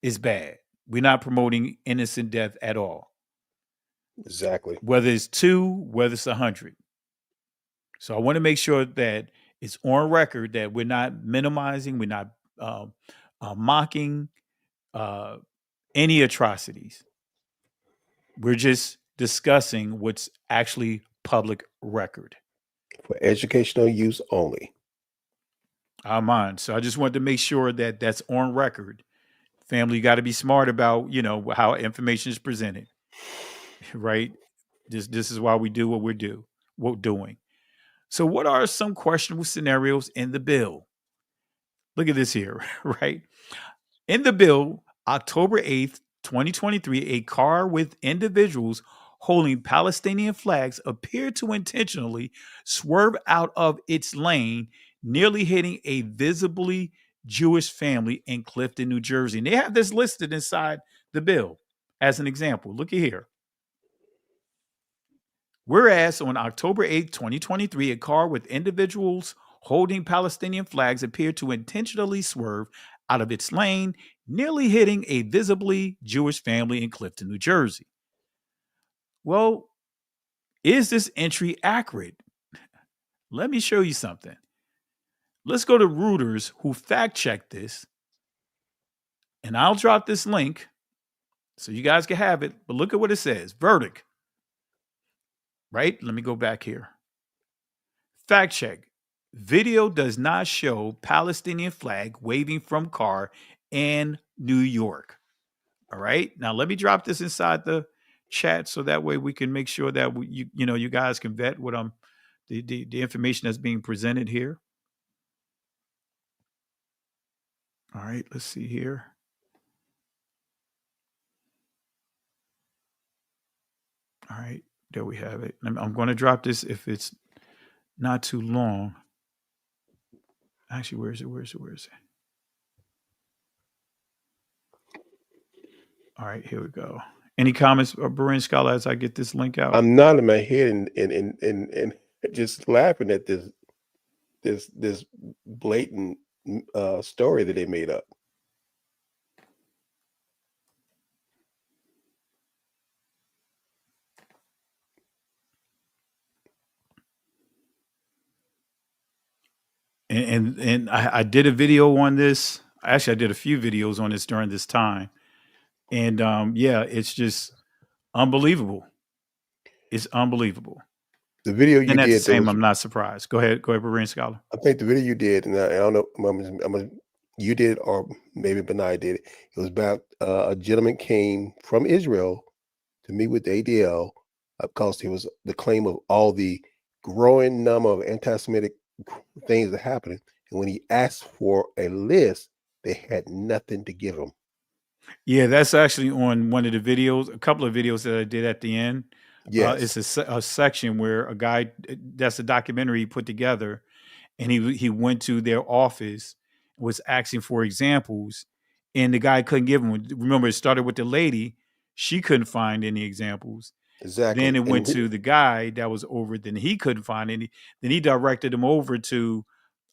Speaker 22: is bad. We're not promoting innocent death at all.
Speaker 1: Exactly.
Speaker 22: Whether it's 2, whether it's 100. So I want to make sure that it's on record that we're not minimizing, we're not mocking any atrocities. We're just discussing what's actually public record.
Speaker 1: For educational use only.
Speaker 22: Amen. So I just wanted to make sure that that's on record. Family, you got to be smart about, how information is presented. Right? This is why we do what we're doing. So what are some questionable scenarios in the bill? Look at this here, right? In the bill, October 8th, 2023, a car with individuals holding Palestinian flags appeared to intentionally swerve out of its lane, nearly hitting a visibly Jewish family in Clifton, New Jersey. And they have this listed inside the bill as an example. Look at here. Whereas on October 8th, 2023, a car with individuals holding Palestinian flags appeared to intentionally swerve out of its lane, nearly hitting a visibly Jewish family in Clifton, New Jersey. Well, is this entry accurate? Let me show you something. Let's go to Reuters, who fact-checked this, and I'll drop this link so you guys can have it, but look at what it says. Verdict. Right? Let me go back here. Fact check. Video does not show Palestinian flag waving from car in New York. All right. Now let me drop this inside the chat so that way we can make sure that you guys can vet what the information that's being presented here. All right. Let's see here. All right. There we have it. I'm going to drop this if it's not too long. Actually, where is it? All right, here we go. Any comments, Berin Scholar, as I get this link out?
Speaker 1: I'm nodding my head and just laughing at this blatant story that they made up.
Speaker 22: And I did a video on this. Actually, I did a few videos on this during this time. And it's just unbelievable. It's unbelievable.
Speaker 1: The video you
Speaker 22: and at
Speaker 1: did,
Speaker 22: the same, I'm not surprised. Go ahead, Berin Scholar.
Speaker 1: I think the video you did, and I don't know, you did, or maybe Benai did it. It was about a gentleman came from Israel to meet with the ADL because it was the claim of all the growing number of anti-Semitic things that are happening. And when he asked for a list, they had nothing to give him.
Speaker 22: Yeah, that's actually on one of the videos, a couple of videos that I did at the end.
Speaker 1: Yes.
Speaker 22: It's a section where a guy, that's a documentary he put together, and he went to their office, was asking for examples, and the guy couldn't give him. Remember, it started with the lady; she couldn't find any examples. Then
Speaker 1: Exactly.
Speaker 22: it went to the guy that was over. Then he couldn't find any. Then he directed him over to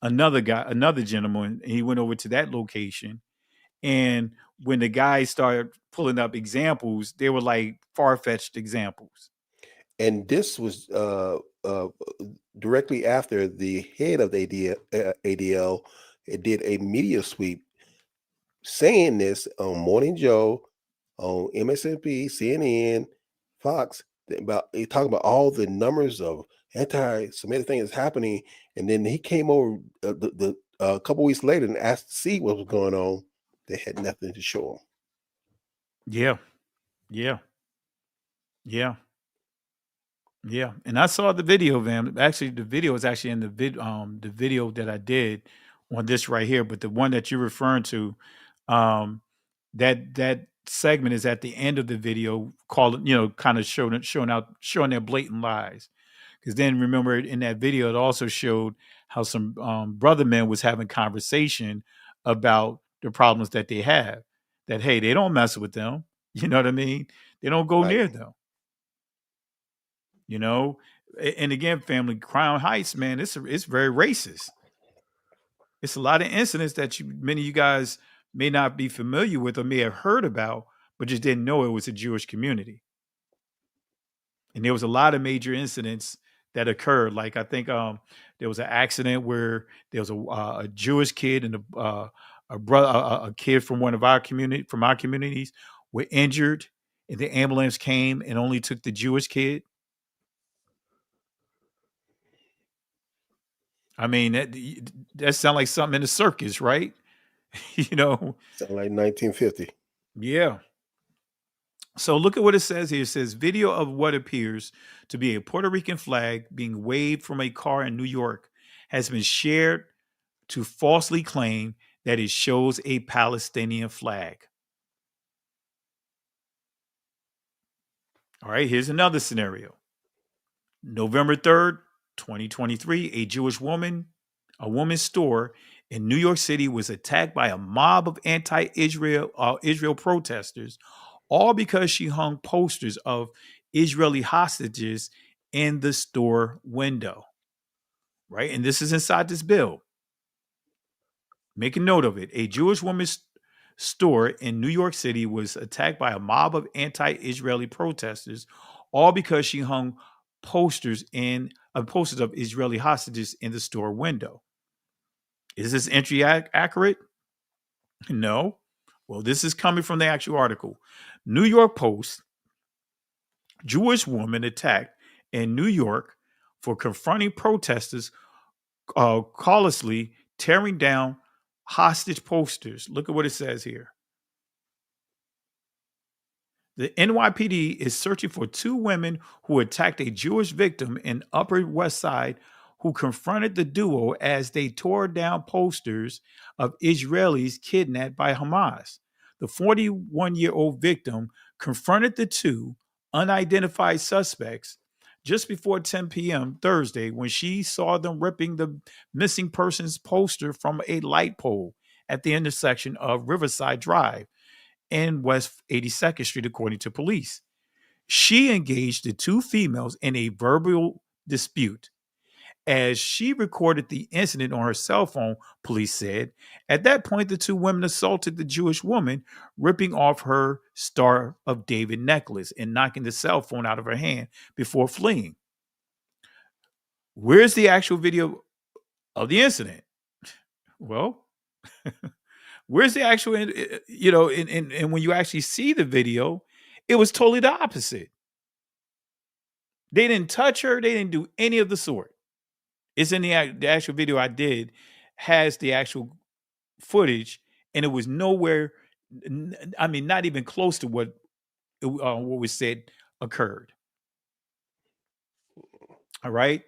Speaker 22: another guy, another gentleman. And he went over to that location, and when the guys started pulling up examples, they were like far-fetched examples.
Speaker 1: And this was directly after the head of the ADL did a media sweep saying this on Morning Joe, on MSNBC, CNN, Fox, about he talking about all the numbers of anti-Semitic things happening, and then he came over a couple weeks later and asked to see what was going on. They had nothing to show him.
Speaker 22: Yeah, yeah, yeah. Yeah, and I saw the video, Van. Actually, the video is actually in the video that I did on this right here. But the one that you're referring to, um, that segment is at the end of the video, called kind of showing their blatant lies. Because then remember in that video, it also showed how some brother men was having conversation about the problems that they have. That hey, they don't mess with them. You know what I mean? They don't go near them. You know, and again, family, Crown Heights, man, it's very racist. It's a lot of incidents that many of you guys may not be familiar with or may have heard about, but just didn't know it was a Jewish community. And there was a lot of major incidents that occurred. Like I think there was an accident where there was a Jewish kid and a kid from one of our communities were injured, and the ambulance came and only took the Jewish kid. I mean, that sounds like something in a circus, right?
Speaker 1: Sound like 1950.
Speaker 22: Yeah. So look at what it says here. It says video of what appears to be a Puerto Rican flag being waved from a car in New York has been shared to falsely claim that it shows a Palestinian flag. All right, here's another scenario. November 3rd, 2023, a woman's store in New York City was attacked by a mob of Israel protesters, all because she hung posters of Israeli hostages in the store window. Right? And this is inside this bill. Make a note of it. A Jewish woman's store in New York City was attacked by a mob of anti-Israeli protesters, all because she hung posters of Israeli hostages in the store window. Is this entry accurate? No. Well, this is coming from the actual article. New York Post, Jewish woman attacked in New York for confronting protesters callously tearing down hostage posters. Look at what it says here. The NYPD is searching for two women who attacked a Jewish victim in Upper West Side who confronted the duo as they tore down posters of Israelis kidnapped by Hamas. The 41-year-old victim confronted the two unidentified suspects just before 10 p.m. Thursday when she saw them ripping the missing persons poster from a light pole at the intersection of Riverside Drive and West 82nd Street, according to police. She engaged the two females in a verbal dispute. As she recorded the incident on her cell phone, police said, at that point, the two women assaulted the Jewish woman, ripping off her Star of David necklace and knocking the cell phone out of her hand before fleeing. Where's the actual video of the incident? Well, where's the actual, and when you actually see the video, it was totally the opposite. They didn't touch her. They didn't do any of the sort. It's in the actual video I did has the actual footage, and it was nowhere. I mean, not even close to what was said occurred. All right.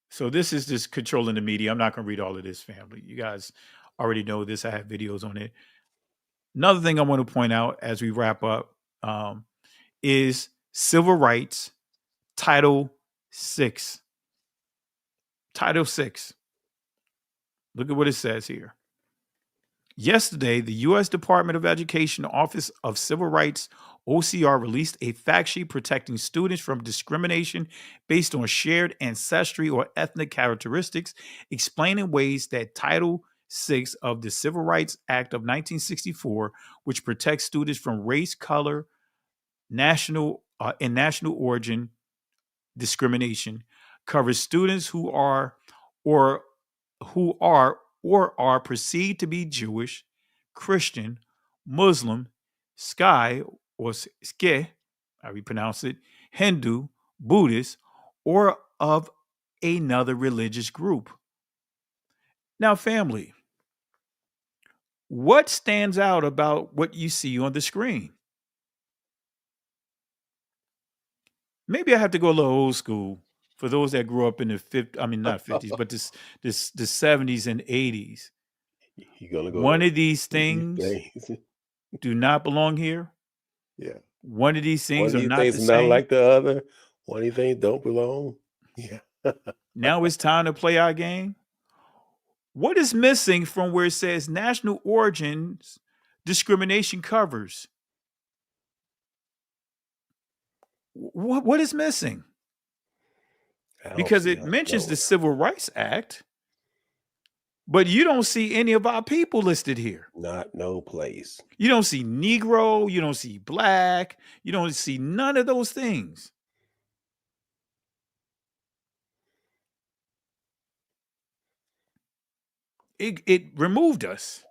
Speaker 22: So this is just controlling the media. I'm not going to read all of this, family. You guys already know this. I have videos on it. Another thing I want to point out as we wrap up is civil rights, Title VI. Title VI. Look at what it says here. Yesterday, the U.S. Department of Education Office of Civil Rights, OCR, released a fact sheet protecting students from discrimination based on shared ancestry or ethnic characteristics, explaining ways that Title VI of the Civil Rights Act of 1964, which protects students from race, color, national and national origin discrimination, covers students who are or perceived to be Jewish, Christian, Muslim, Sky or Ske, how we pronounce it, Hindu, Buddhist, or of another religious group. Now, family, what stands out about what you see on the screen? Maybe I have to go a little old school for those that grew up in the 50s, I mean, not 50s, but the 70s and 80s.
Speaker 1: You're gonna go
Speaker 22: One
Speaker 1: there.
Speaker 22: of these things do not belong here.
Speaker 1: Yeah.
Speaker 22: One of these
Speaker 1: One
Speaker 22: things
Speaker 1: of
Speaker 22: are
Speaker 1: these
Speaker 22: not
Speaker 1: things
Speaker 22: the
Speaker 1: are not
Speaker 22: same.
Speaker 1: like the other. One of these things don't belong. Yeah.
Speaker 22: Now it's time to play our game. What is missing from where it says national origins discrimination covers? What is missing? Because it mentions the Civil Rights Act, but you don't see any of our people listed here.
Speaker 1: Not no place.
Speaker 22: You don't see Negro, you don't see Black, you don't see none of those things. It removed us.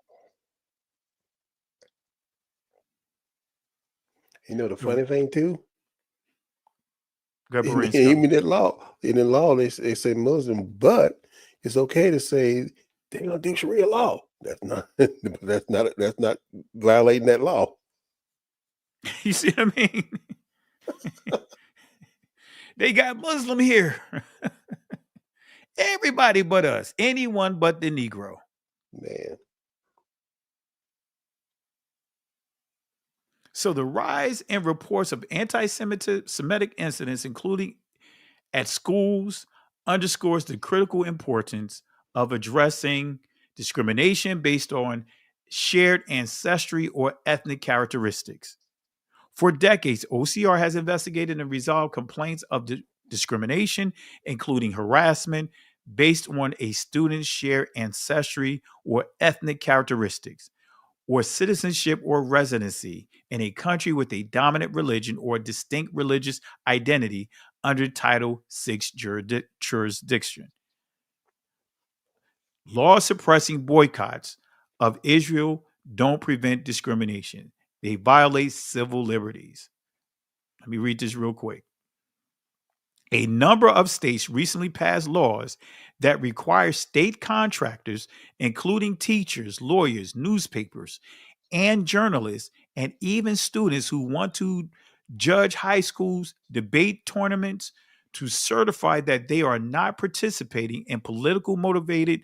Speaker 1: You know the funny thing too?
Speaker 22: Even
Speaker 1: in the law, they say Muslim, but it's okay to say they're gonna do Sharia law. That's not violating that law.
Speaker 22: You see what I mean? They got Muslim here. Everybody but us. Anyone but the Negro.
Speaker 1: Man.
Speaker 22: So the rise in reports of anti-Semitic incidents, including at schools, underscores the critical importance of addressing discrimination based on shared ancestry or ethnic characteristics. For decades, OCR has investigated and resolved complaints of discrimination, including harassment, based on a student's shared ancestry or ethnic characteristics, or citizenship or residency in a country with a dominant religion or distinct religious identity under Title VI jurisdiction. Laws suppressing boycotts of Israel don't prevent discrimination. They violate civil liberties. Let me read this real quick. A number of states recently passed laws that require state contractors, including teachers, lawyers, newspapers, and journalists, and even students who want to judge high schools, debate tournaments, to certify that they are not participating in political motivated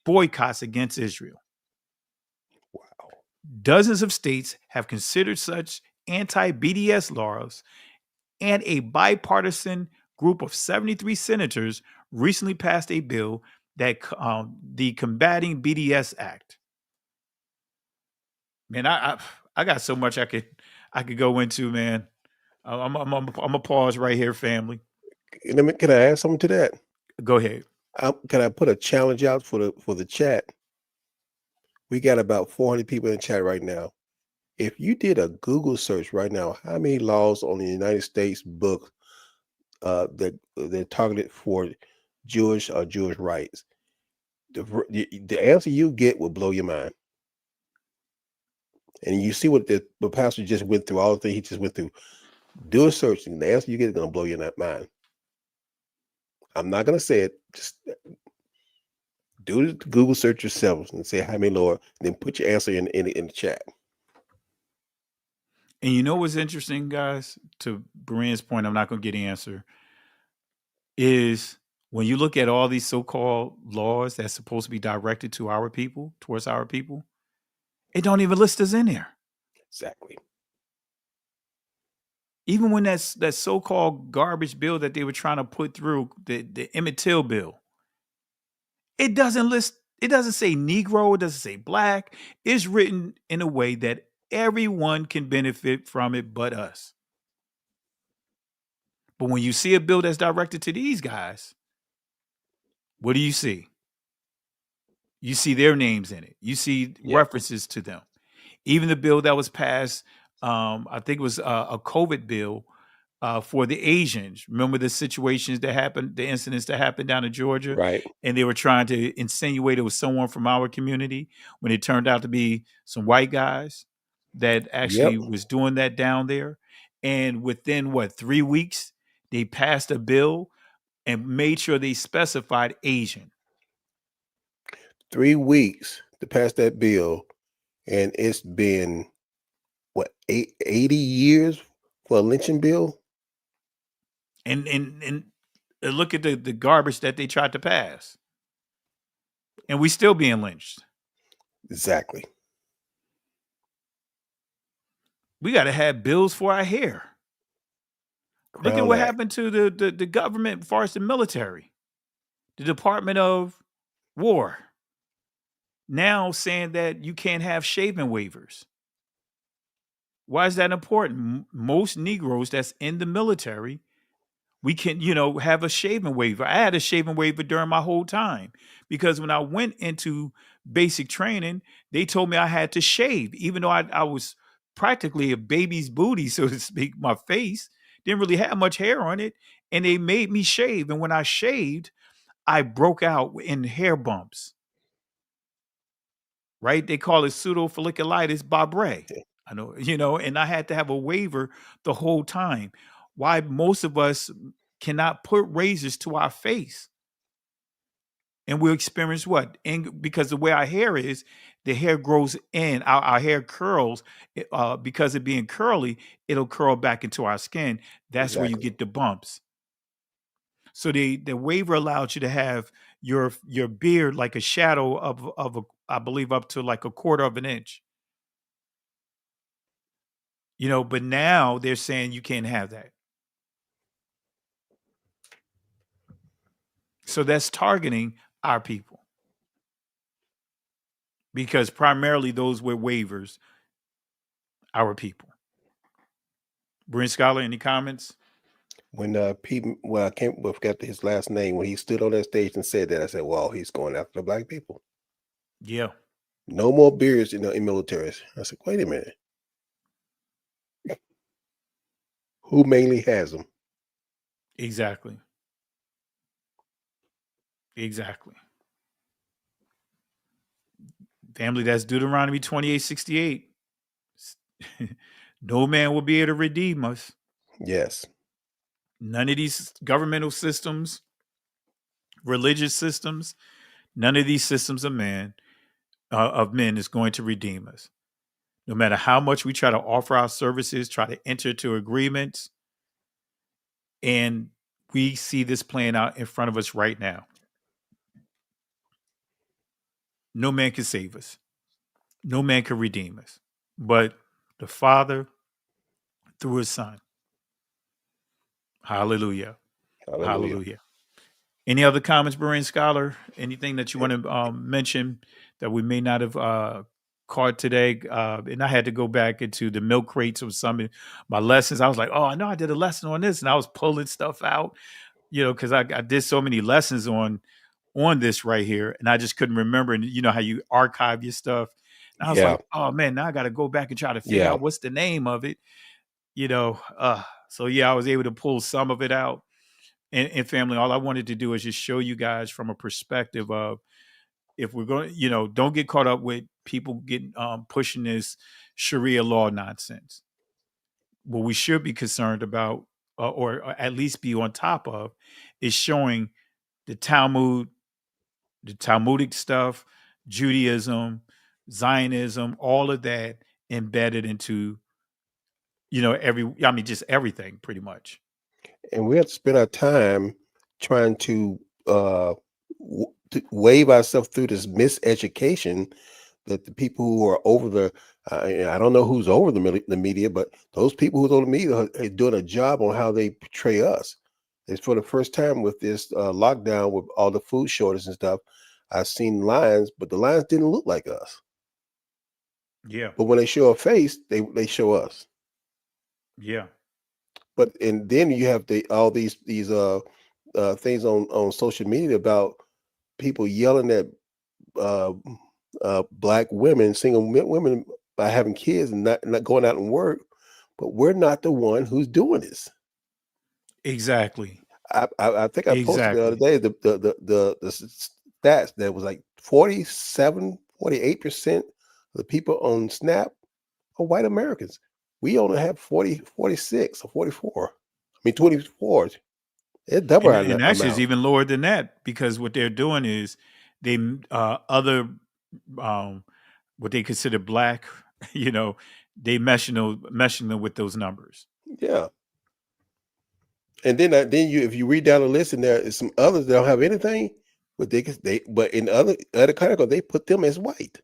Speaker 22: boycotts against Israel.
Speaker 1: Wow.
Speaker 22: Dozens of states have considered such anti-BDS laws, and a bipartisan group of 73 senators recently passed a bill that the Combating BDS Act. Man, I got so much I could go into, man. I'm gonna pause right here, family.
Speaker 1: Can I add something to that?
Speaker 22: Go ahead.
Speaker 1: Can I put a challenge out for the chat? We got about 400 people in the chat right now. If you did a Google search right now, how many laws on the United States book that they're targeted for Jewish or Jewish rights? The answer you get will blow your mind. And you see what the pastor just went through, all the things he just went through. Do a search, and the answer you get is going to blow your mind. I'm not going to say it. Just do the Google search yourselves and say, "How many, Lord?" And then put your answer in the chat.
Speaker 22: And you know what's interesting, guys? To Brian's point, I'm not going to get the answer. Is When you look at all these so-called laws that's supposed to be directed to our people, towards our people, it don't even list us in there.
Speaker 1: Exactly.
Speaker 22: Even when that so-called garbage bill that they were trying to put through, the Emmett Till bill, it doesn't say Negro, it doesn't say black. It's written in a way that everyone can benefit from it but us. But when you see a bill that's directed to these guys, what do you see? You see their names in it. You see references to them. Even the bill that was passed, I think it was a COVID bill for the Asians. Remember the situations that happened, the incidents that happened down in Georgia?
Speaker 1: Right.
Speaker 22: And they were trying to insinuate it was someone from our community when it turned out to be some white guys that actually was doing that down there. And within 3 weeks, they passed a bill and made sure they specified Asian.
Speaker 1: 3 weeks to pass that bill, and it's been what 80 years for a lynching bill.
Speaker 22: And look at the garbage that they tried to pass, and we still being lynched.
Speaker 1: Exactly.
Speaker 22: We got to have bills for our hair. Look at what happened to the government as far as the military, the Department of War, now saying that you can't have shaving waivers. Why is that important? Most Negroes that's in the military, we can, have a shaving waiver. I had a shaving waiver during my whole time because when I went into basic training, they told me I had to shave, even though I was practically a baby's booty, so to speak. My face didn't really have much hair on it, and they made me shave. And when I shaved, I broke out in hair bumps. Right? They call it pseudofolliculitis Babre. I know, and I had to have a waiver the whole time. Why most of us cannot put razors to our face. And we'll experience what? Because the way our hair is, the hair grows in, our hair curls, because of being curly, it'll curl back into our skin. That's where you get the bumps. So the waiver allowed you to have your beard like a shadow of I believe up to like a quarter of an inch. But now they're saying you can't have that. So that's targeting our people. Because primarily those were waivers, our people. Brent Scholar, any comments?
Speaker 1: When Pete, I forgot his last name, when he stood on that stage and said that, I said, "Well, he's going after the black people."
Speaker 22: Yeah.
Speaker 1: No more beards, in militaries. I said, "Wait a minute. Who mainly has them?"
Speaker 22: Exactly. Exactly. Family, that's Deuteronomy 28:68. No man will be able to redeem us.
Speaker 1: Yes.
Speaker 22: None of these governmental systems, religious systems, none of these systems of men is going to redeem us. No matter how much we try to offer our services, try to enter into agreements, and we see this playing out in front of us right now. No man can save us. No man can redeem us. But the Father through his Son. Hallelujah. Hallelujah. Any other comments, Berean Scholar? Anything that you want to mention that we may not have caught today? And I had to go back into the milk crates of some of my lessons. I was like, oh, I know I did a lesson on this. And I was pulling stuff out, because I did so many lessons on this right here. And I just couldn't remember. And you know how you archive your stuff. And I was like, oh, man, now I got to go back and try to figure out what's the name of it. So, I was able to pull some of it out. And family, all I wanted to do is just show you guys from a perspective of, if we're going, don't get caught up with people getting pushing this Sharia law nonsense. What we should be concerned about, or at least be on top of, is showing the Talmud, the Talmudic stuff, Judaism, Zionism, all of that embedded into, just everything pretty much.
Speaker 1: And we have to spend our time trying to to wave ourselves through this miseducation that the people who are over the I don't know who's over the media, but those people who's over the media are doing a job on how they portray us. It's for the first time with this lockdown with all the food shortage and stuff. I've seen lions, but the lions didn't look like us.
Speaker 22: Yeah.
Speaker 1: But when they show a face, they show us.
Speaker 22: Yeah.
Speaker 1: But and then you have all these things on social media about people yelling at uh, black women, single women, by having kids and not going out and work. But we're not the one who's doing this.
Speaker 22: Exactly.
Speaker 1: I think I posted the other day the stats that was like 48% of the people on Snap are white Americans. We only have 46 or 44. I mean 24. It's double our
Speaker 22: And actually, it's
Speaker 1: amount.
Speaker 22: even lower than that because what they're doing is they other what they consider black, you know, they meshing them with those numbers.
Speaker 1: Yeah. And then if you read down the list and there is some others that don't have anything, but but in other categories they put them as white.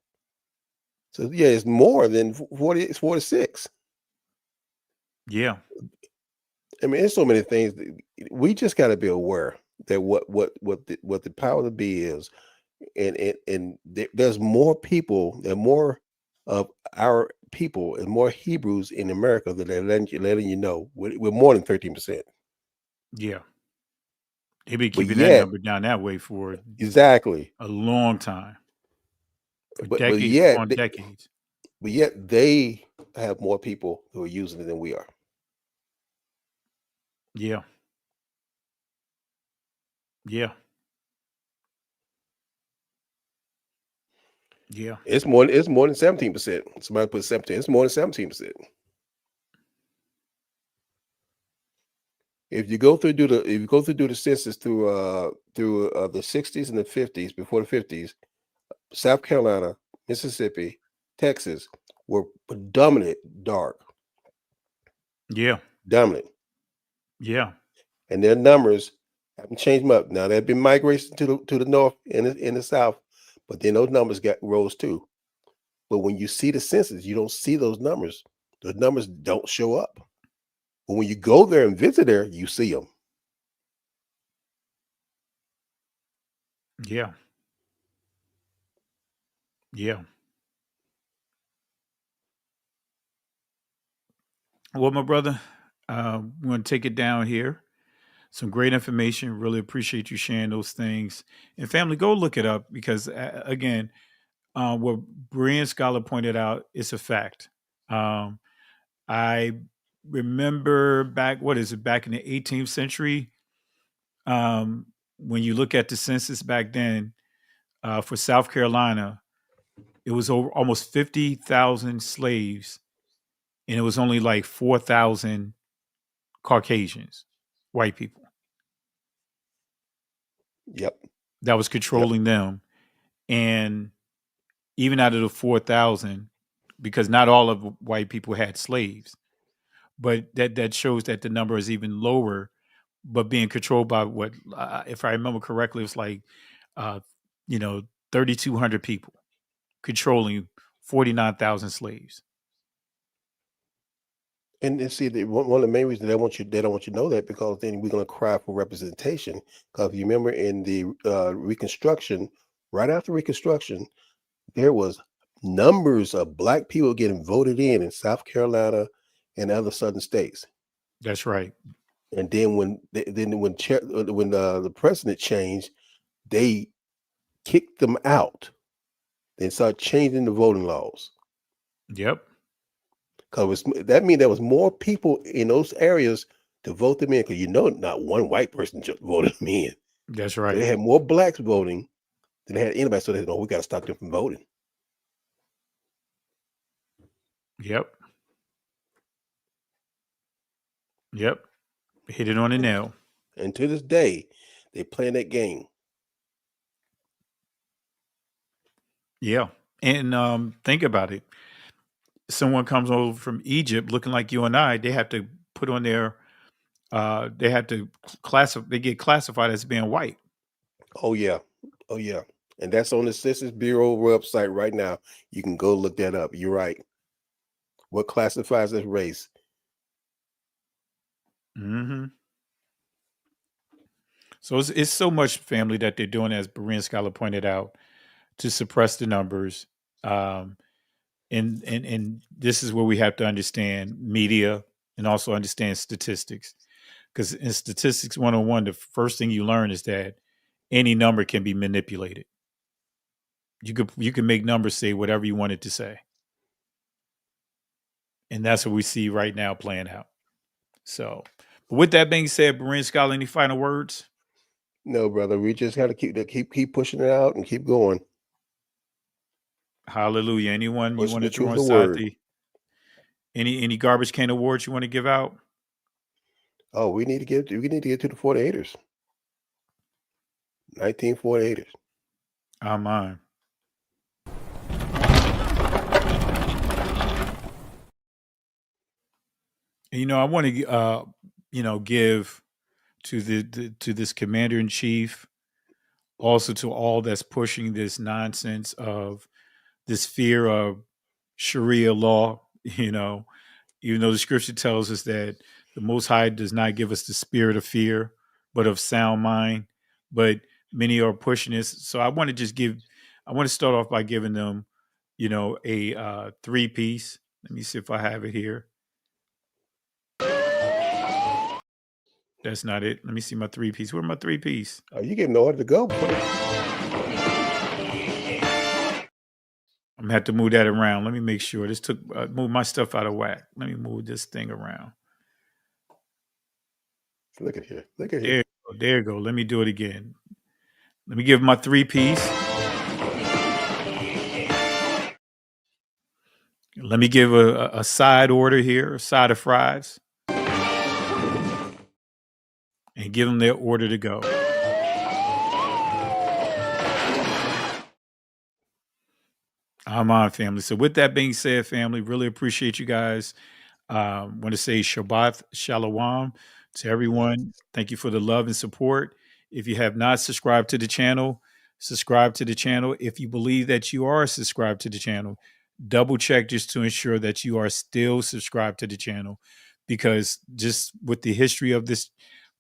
Speaker 1: So yeah, it's more than 40. It's 46.
Speaker 22: Yeah.
Speaker 1: I mean, there's so many things. We just got to be aware that what the power to be is, and there's more people, there are more of our people and more Hebrews in America that they're letting you know we're more than 13%.
Speaker 22: Yeah. They've been
Speaker 1: But
Speaker 22: keeping that
Speaker 1: yet,
Speaker 22: number down that way for
Speaker 1: exactly.
Speaker 22: a long time. For
Speaker 1: But
Speaker 22: decades
Speaker 1: yet,
Speaker 22: upon decades.
Speaker 1: but yet they have more people who are using it than we are.
Speaker 22: Yeah. Yeah. Yeah.
Speaker 1: It's more than 17%. Somebody put 17. It's more than 17%. If you go through do the census through the 60s and the 50s, before the 50s, South Carolina, Mississippi, Texas were predominant dark.
Speaker 22: Yeah.
Speaker 1: Dominant.
Speaker 22: Yeah.
Speaker 1: And their numbers haven't changed much. Now there have been migration to the north and in the south, but then those numbers rose too. But when you see the census, you don't see those numbers. Those numbers don't show up. But when you go there and visit there, you see them.
Speaker 22: Yeah. Yeah. Well, my brother, we're going to take it down here. Some great information. Really appreciate you sharing those things. And family, go look it up because, again, what Brian Scholar pointed out is a fact. I remember back in the 18th century, when you look at the census back then for South Carolina, it was over almost 50,000 slaves, and it was only like 4,000 Caucasians, white people.
Speaker 1: Yep.
Speaker 22: That was controlling them. And even out of the 4,000, because not all of white people had slaves, but that shows that the number is even lower, but being controlled by what, if I remember correctly, it was like, 3,200 people controlling 49,000 slaves.
Speaker 1: And see, one of the main reasons they don't want you to know that because then we're going to cry for representation. Because you remember in the Reconstruction, right after Reconstruction, there was numbers of black people getting voted in South Carolina and other southern states.
Speaker 22: That's right.
Speaker 1: And then when the president changed, they kicked them out. They started changing the voting laws.
Speaker 22: Yep.
Speaker 1: Because that means there was more people in those areas to vote them in. Because not one white person just voted them in.
Speaker 22: That's
Speaker 1: So
Speaker 22: right.
Speaker 1: they had more blacks voting than they had anybody. So they said, "No, we got to stop them from voting."
Speaker 22: Yep. Yep. Hit it on the nail.
Speaker 1: And to this day, they playing that game.
Speaker 22: Yeah. And think about it. Someone comes over from Egypt looking like you and I, they have to put on their they have to they get classified as being white.
Speaker 1: Oh yeah, oh yeah, and that's on the Census Bureau website right now. You can go look that up. You're right. What classifies as race?
Speaker 22: Hmm. So it's so much, family, that they're doing, as Berean Scholar pointed out, to suppress the numbers. Um, and this is where we have to understand media and also understand statistics. Because in statistics 101, the first thing you learn is that any number can be manipulated. You can make numbers say whatever you want it to say. And that's what we see right now playing out. So, but with that being said, Berean Scholar, any final words?
Speaker 1: No, brother. We just got to keep pushing it out and keep going.
Speaker 22: Hallelujah. Anyone you
Speaker 1: Pushing
Speaker 22: want
Speaker 1: the
Speaker 22: to throw
Speaker 1: truth of the
Speaker 22: inside
Speaker 1: word.
Speaker 22: any garbage can awards you want to give out?
Speaker 1: Oh, we need to get to the 48ers. 1948ers.
Speaker 22: Mine. And, I want to give to to this commander in chief, also to all that's pushing this nonsense of this fear of Sharia law. Even though the scripture tells us that the Most High does not give us the spirit of fear, but of sound mind. But many are pushing this. So I want to start off by giving them, a 3-piece. Let me see if I have it here. That's not it. Let me see my 3-piece. Where's my 3-piece?
Speaker 1: Oh, you getting nowhere to go.
Speaker 22: I'm gonna have to move that around. Let me make sure. This took move my stuff out of whack. Let me move this thing around.
Speaker 1: Look at here. Look at here.
Speaker 22: There you go. Let me do it again. Let me give my 3-piece. Let me give a side order here, a side of fries, and give them their order to go. I'm on, family. So with that being said, family, really appreciate you guys. Want to say Shabbat Shalom to everyone. Thank you for the love and support. If you have not subscribed to the channel, subscribe to the channel. If you believe that you are subscribed to the channel, double check just to ensure that you are still subscribed to the channel, because just with the history of this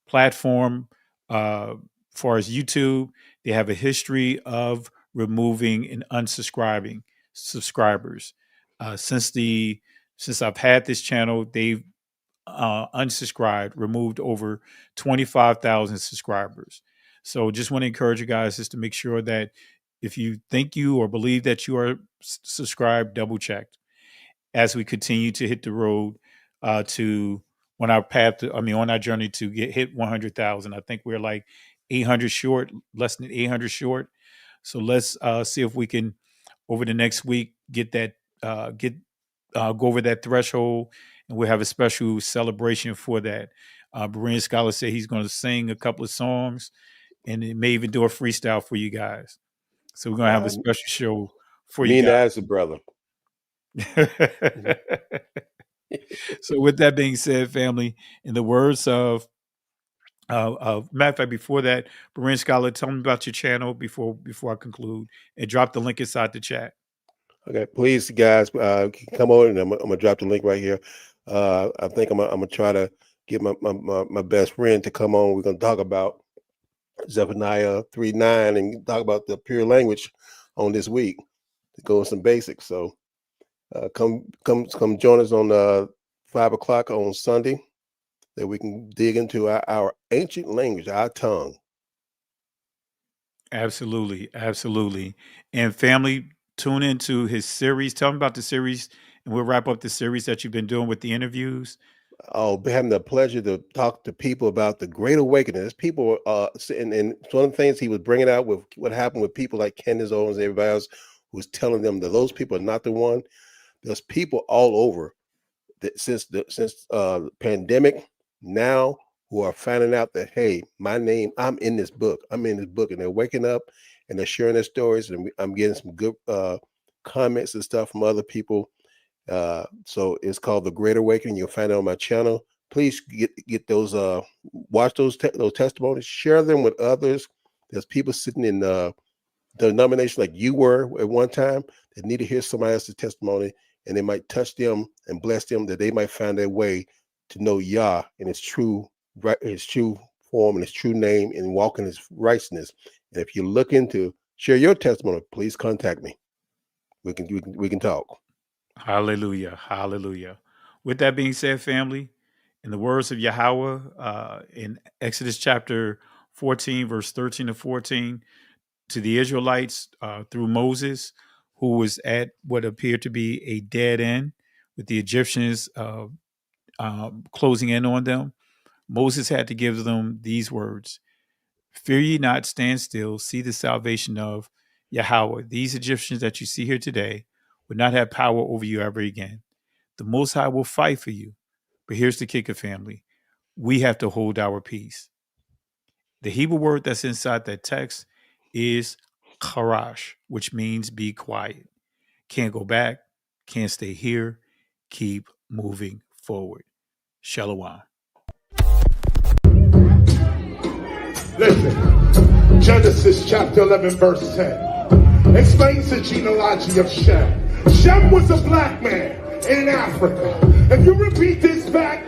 Speaker 22: platform, far as YouTube, they have a history of removing and unsubscribing subscribers. Since I've had this channel, they've unsubscribed, removed over 25,000 subscribers. So just want to encourage you guys just to make sure that if you think you or believe that you are subscribed, double checked as we continue to hit the road to on our path to, on our journey to hit 100,000. I think we're like 800 short, less than 800 short. So let's see if we can over the next week get that go over that threshold, and we'll have a special celebration for that. Berean Scholar said he's going to sing a couple of songs, and it may even do a freestyle for you guys. So we're going to have a special show for you guys.
Speaker 1: Me and brother.
Speaker 22: So with that being said, family, in the words of matter of fact, before that, Berean Scholar, tell me about your channel before I conclude, and drop the link inside the chat.
Speaker 1: Okay, please, guys, come on, and I'm gonna drop the link right here. I think I'm gonna try to get my best friend to come on. We're gonna talk about Zephaniah 3:9 and talk about the pure language on this week to go with some basics. So come join us on 5 o'clock on Sunday, that we can dig into our ancient language, our tongue.
Speaker 22: Absolutely, absolutely. And family, tune into his series. Tell me about the series, and we'll wrap up the series that you've been doing with the interviews.
Speaker 1: Oh, having the pleasure to talk to people about the Great Awakening. There's people, and one of the things he was bringing out with what happened with people like Candace Owens and everybody else, who was telling them that those people are not the one. There's people all over that since the pandemic now who are finding out that, hey, I'm in this book. I'm in this book, and they're waking up and they're sharing their stories, and I'm getting some good comments and stuff from other people. So it's called The Great Awakening. You'll find it on my channel. Please get those watch those testimonies, share them with others There's people sitting in the denomination like you were at one time that need to hear somebody else's testimony, and it might touch them and bless them, that they might find their way to know Yah in His true form and His true name, and walk in His righteousness. And if you're looking to share your testimony, please contact me. We can talk.
Speaker 22: Hallelujah. Hallelujah. With that being said, family, in the words of Yahweh in Exodus chapter 14, verse 13 to 14, to the Israelites through Moses, who was at what appeared to be a dead end with the Egyptians closing in on them, Moses had to give them these words: "Fear ye not, stand still, see the salvation of Yahweh. These Egyptians that you see here today will not have power over you ever again. The Most High will fight for you." But here's the kicker, family. We have to hold our peace. The Hebrew word that's inside that text is charash, which means be quiet. Can't go back, can't stay here, keep moving forward. Shalom.
Speaker 21: Listen, Genesis chapter 11, verse 10 explains the genealogy of Shem. Shem was a black man in Africa. If you repeat this back,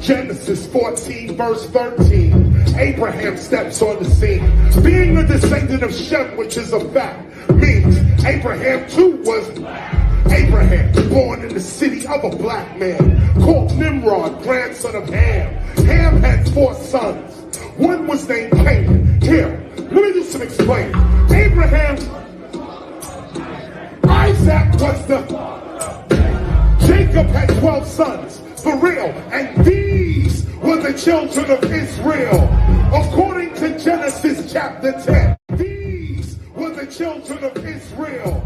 Speaker 21: Genesis 14, verse 13, Abraham steps on the scene. Being a descendant of Shem, which is a fact, means Abraham too was black. Abraham, born in the city of a black man, called Nimrod, grandson of Ham. Ham had 4 sons. One was named Canaan. Here, let me do some explaining. Abraham, Isaac was Jacob had 12 sons, for real, and these were the children of Israel. According to Genesis chapter 10, these were the children of Israel.